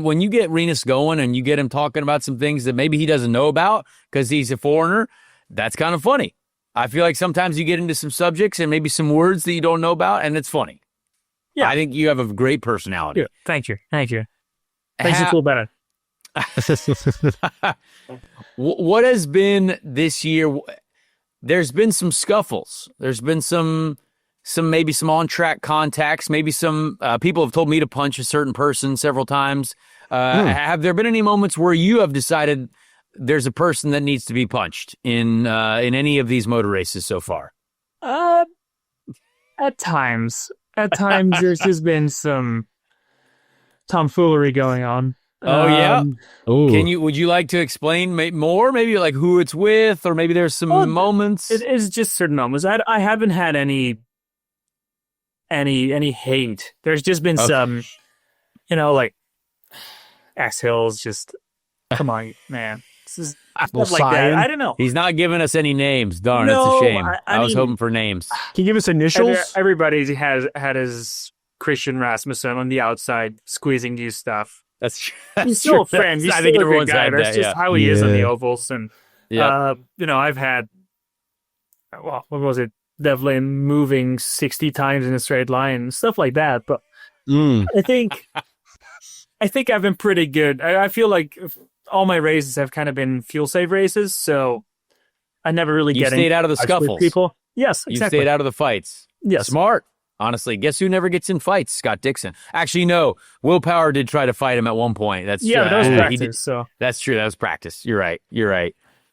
Rinus going and you get him talking about some things that maybe he doesn't know about because he's a foreigner, that's kind of funny. I feel like sometimes you get into some subjects and maybe some words that you don't know about, and it's funny. Yeah. I think you have a great personality. Yeah. Thank you. Makes you feel better. What has been this year? There's been some scuffles. There's been some on-track contacts. Maybe some people have told me to punch a certain person several times. Have there been any moments where you have decided there's a person that needs to be punched in any of these motor races so far? At times there's just been some tomfoolery going on. Oh yeah. Would you like to explain more? Maybe like who it's with, or maybe there's some moments. It is just certain moments. I haven't had any hate. There's just been some, like Axe Hills. Just come on, man. This is stuff like that. I don't know. He's not giving us any names. Darn, it's a shame. I was hoping for names. Can you give us initials? Everybody had his Christian Rasmussen on the outside squeezing you stuff. He's still a friend. He's still a good guy. That's just how he is on the ovals. And I've had what was it? Devlin moving 60 times in a straight line, stuff like that. But I think I've been pretty good. I feel like all my races have kind of been fuel save races, so I never really stayed out of the scuffles. People, yes, exactly. You stayed out of the fights. Yes, smart. Honestly, guess who never gets in fights? Scott Dixon. Actually, no. Will Power did try to fight him at one point. That's but that was practice. So that's true. That was practice. You're right.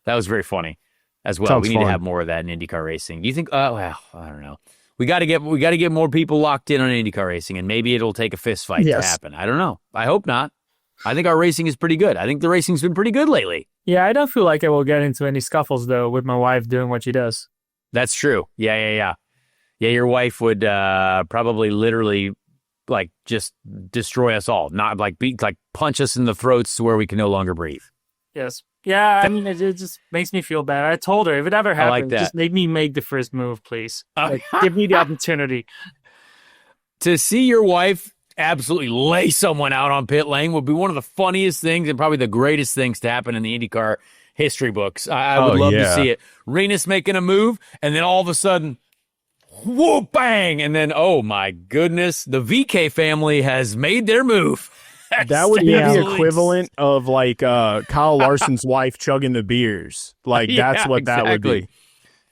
That was very funny as well. We need to have more of that in IndyCar racing. Do you think? Well, I don't know. We got to get more people locked in on IndyCar racing, and maybe it'll take a fist fight to happen. I don't know. I hope not. I think our racing is pretty good. I think the racing's been pretty good lately. Yeah, I don't feel like I will get into any scuffles though with my wife doing what she does. That's true. Yeah. Yeah, your wife would probably literally like just destroy us all, not like punch us in the throats to where we can no longer breathe. Yes. Yeah, I mean, it just makes me feel bad. I told her if it ever happens, just make me make the first move, please. Give me the opportunity. To see your wife absolutely lay someone out on pit lane would be one of the funniest things and probably the greatest things to happen in the IndyCar history books. I would love to see it. Rinus making a move, and then all of a sudden, whoa, bang. And then, oh my goodness, the VK family has made their move. That would be the equivalent of like Kyle Larson's wife chugging the beers. Like that's what that would be.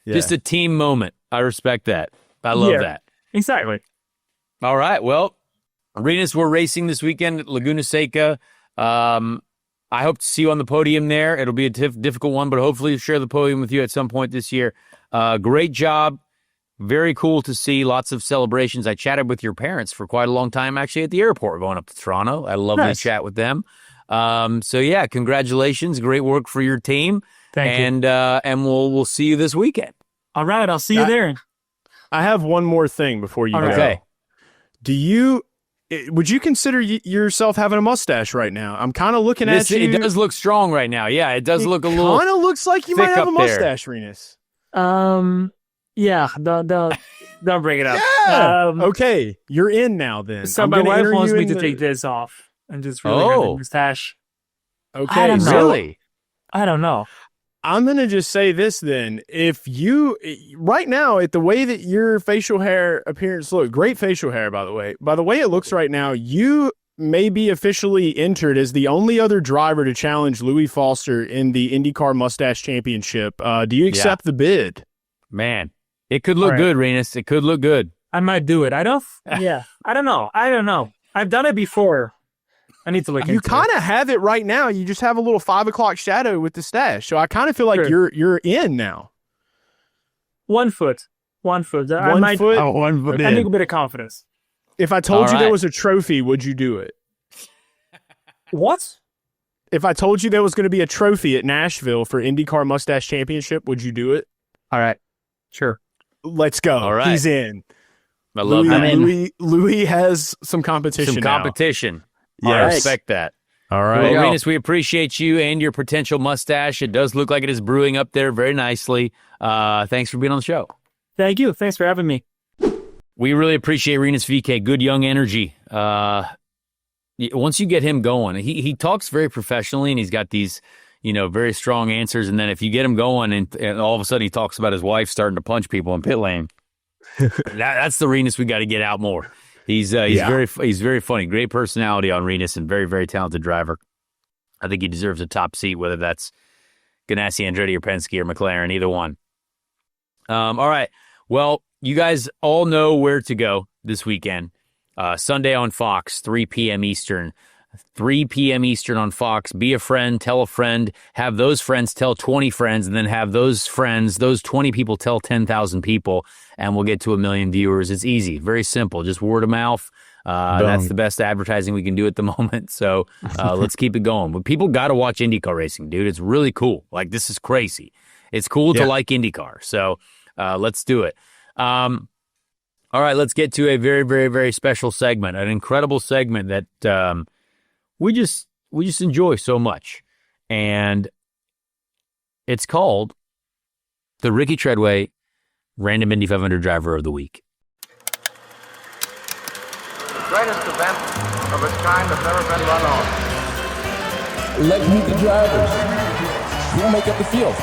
Yeah. Just a team moment. I respect that. I love that. Exactly. All right. Well, Rinus, we're racing this weekend at Laguna Seca. I hope to see you on the podium there. It'll be a difficult one, but hopefully share the podium with you at some point this year. Great job. Very cool to see. Lots of celebrations. I chatted with your parents for quite a long time, actually, at the airport going up to Toronto. I had a lovely chat with them. So, yeah, congratulations. Great work for your team. Thank you. And we'll see you this weekend. All right. I'll see you there. I have one more thing before you go. Okay. Would you consider yourself having a mustache right now? I'm kind of looking at you. It does look strong right now. Yeah, it does look a little. Kind of looks like you might have a mustache, Rinus. Yeah, don't bring it up. Yeah. Okay, you're in now then. So my wife wants me to take this off and just really have a mustache. Okay, I don't know. Really? I don't know. I'm going to just say this then. If you, right now, at the way that your facial hair appearance looks, great facial hair, by the way it looks right now, you may be officially entered as the only other driver to challenge Louis Foster in the IndyCar Mustache Championship. Do you accept the bid? Man, it could look good, Rinus. It could look good. I might do it. I don't know. I've done it before. I need to look into it. You kind of have it right now. You just have a little 5 o'clock shadow with the stash. So I kind of feel like you're in now. 1 foot. 1 foot. I One foot? Oh, 1 foot. I need a bit of confidence. If I told you there was a trophy, would you do it? What? If I told you there was going to be a trophy at Nashville for IndyCar Mustache Championship, would you do it? All right. Sure. Let's go. All right. He's in. I love that. Louis has some competition now. Yeah, I respect that. All right. Well, Rinus, we appreciate you and your potential mustache. It does look like it is brewing up there very nicely. Thanks for being on the show. Thank you. Thanks for having me. We really appreciate Rinus Veekay. Good young energy. Once you get him going, he talks very professionally and he's got these, very strong answers. And then if you get him going and all of a sudden he talks about his wife starting to punch people in pit lane, that's the Rinus we got to get out more. He's very funny. Great personality on Rinus and very, very talented driver. I think he deserves a top seat, whether that's Ganassi, Andretti, or Penske, or McLaren, either one. All right. Well, you guys all know where to go this weekend. Sunday on Fox, 3 p.m. Eastern. 3 p.m. Eastern on Fox. Be a friend, tell a friend, have those friends tell 20 friends, and then have those friends, those 20 people tell 10,000 people, and we'll get to 1 million viewers. It's easy, very simple, just word of mouth. That's the best advertising we can do at the moment, so let's keep it going. But people got to watch IndyCar racing, dude. It's really cool. Like, this is crazy. It's cool to like IndyCar, so let's do it. All right, let's get to a very, very, very special segment, an incredible segment that we just enjoy so much. And it's called the Ricky Treadway Random Indy 500 Driver of the Week. The greatest event of its kind has never been run on. Let's meet the drivers. Who will make up the field?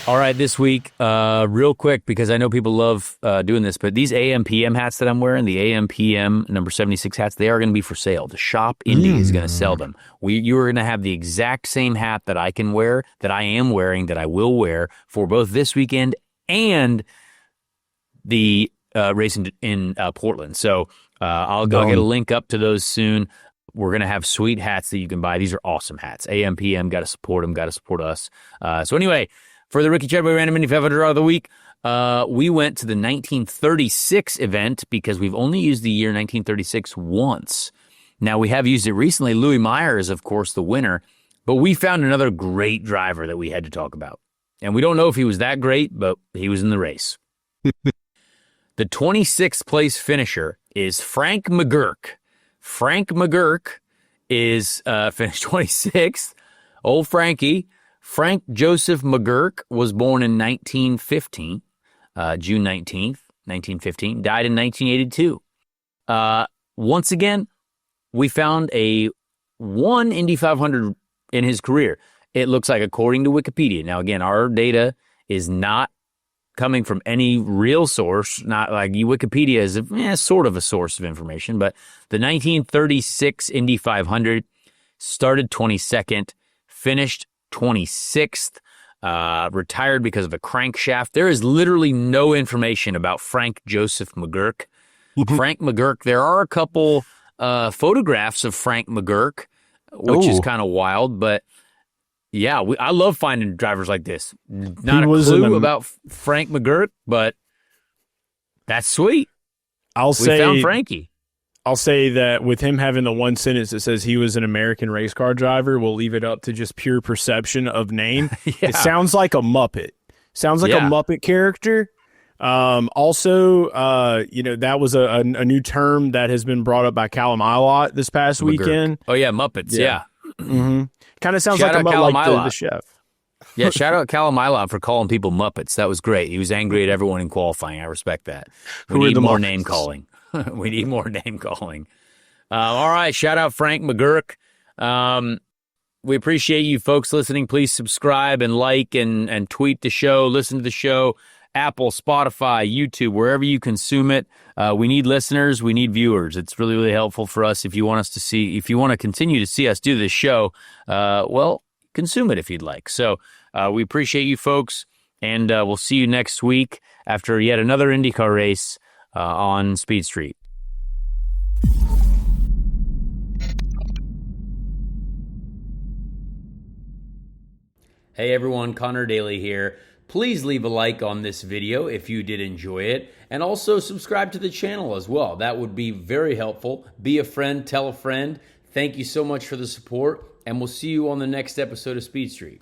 All right, this week, real quick, because I know people love doing this, but these AM/PM hats that I'm wearing, the AM/PM number 76 hats, they are going to be for sale. The shop Indy is going to sell them. You are going to have the exact same hat that I can wear, that I am wearing, that I will wear for both this weekend and the race in Portland. So I'll get a link up to those soon. We're going to have sweet hats that you can buy. These are awesome hats. AM/PM, got to support them, got to support us. So anyway, for the Ricky Treadway Random Indy 500 of the Week, we went to the 1936 event because we've only used the year 1936 once. Now, we have used it recently. Louis Meyer is, of course, the winner, but we found another great driver that we had to talk about. And we don't know if he was that great, but he was in the race. The 26th place finisher is Frank McGurk. Frank McGurk is finished 26th. Old Frankie. Frank Joseph McGurk was born in 1915, June 19th, 1915, died in 1982. Once again, we found one Indy 500 in his career. it looks like, according to Wikipedia. Now, again, our data is not coming from any real source, not like Wikipedia is sort of a source of information, but the 1936 Indy 500 started 22nd, finished 26th, retired because of a crankshaft. There is literally no information about Frank Joseph McGurk. Frank McGurk, there are a couple photographs of Frank McGurk, which is kind of wild, but yeah, I love finding drivers like this. Not a clue about Frank McGurk, but that's sweet. We found Frankie. I'll say that with him having the one sentence that says he was an American race car driver, we'll leave it up to just pure perception of name. It sounds like a Muppet. Sounds like a Muppet character. Also, that was a new term that has been brought up by Callum Ilott this past weekend. Oh, yeah, Muppets, yeah. Mm-hmm. Kind of sounds like a Muppet, like the chef. Yeah, shout out Callum Ilott for calling people Muppets. That was great. He was angry at everyone in qualifying. I respect that. We need more name calling. We need more name calling. All right, shout out Frank McGurk. We appreciate you folks listening. Please subscribe and like and tweet the show, listen to the show, Apple, Spotify, YouTube, wherever you consume it. We need listeners. We need viewers. It's really, really helpful for us. If you want to continue to see us do this show, consume it if you'd like. So we appreciate you folks, and we'll see you next week after yet another IndyCar race on Speed Street. Hey everyone, Connor Daly here. Please leave a like on this video if you did enjoy it, and also subscribe to the channel as well. That would be very helpful. Be a friend, tell a friend. Thank you so much for the support, and we'll see you on the next episode of Speed Street.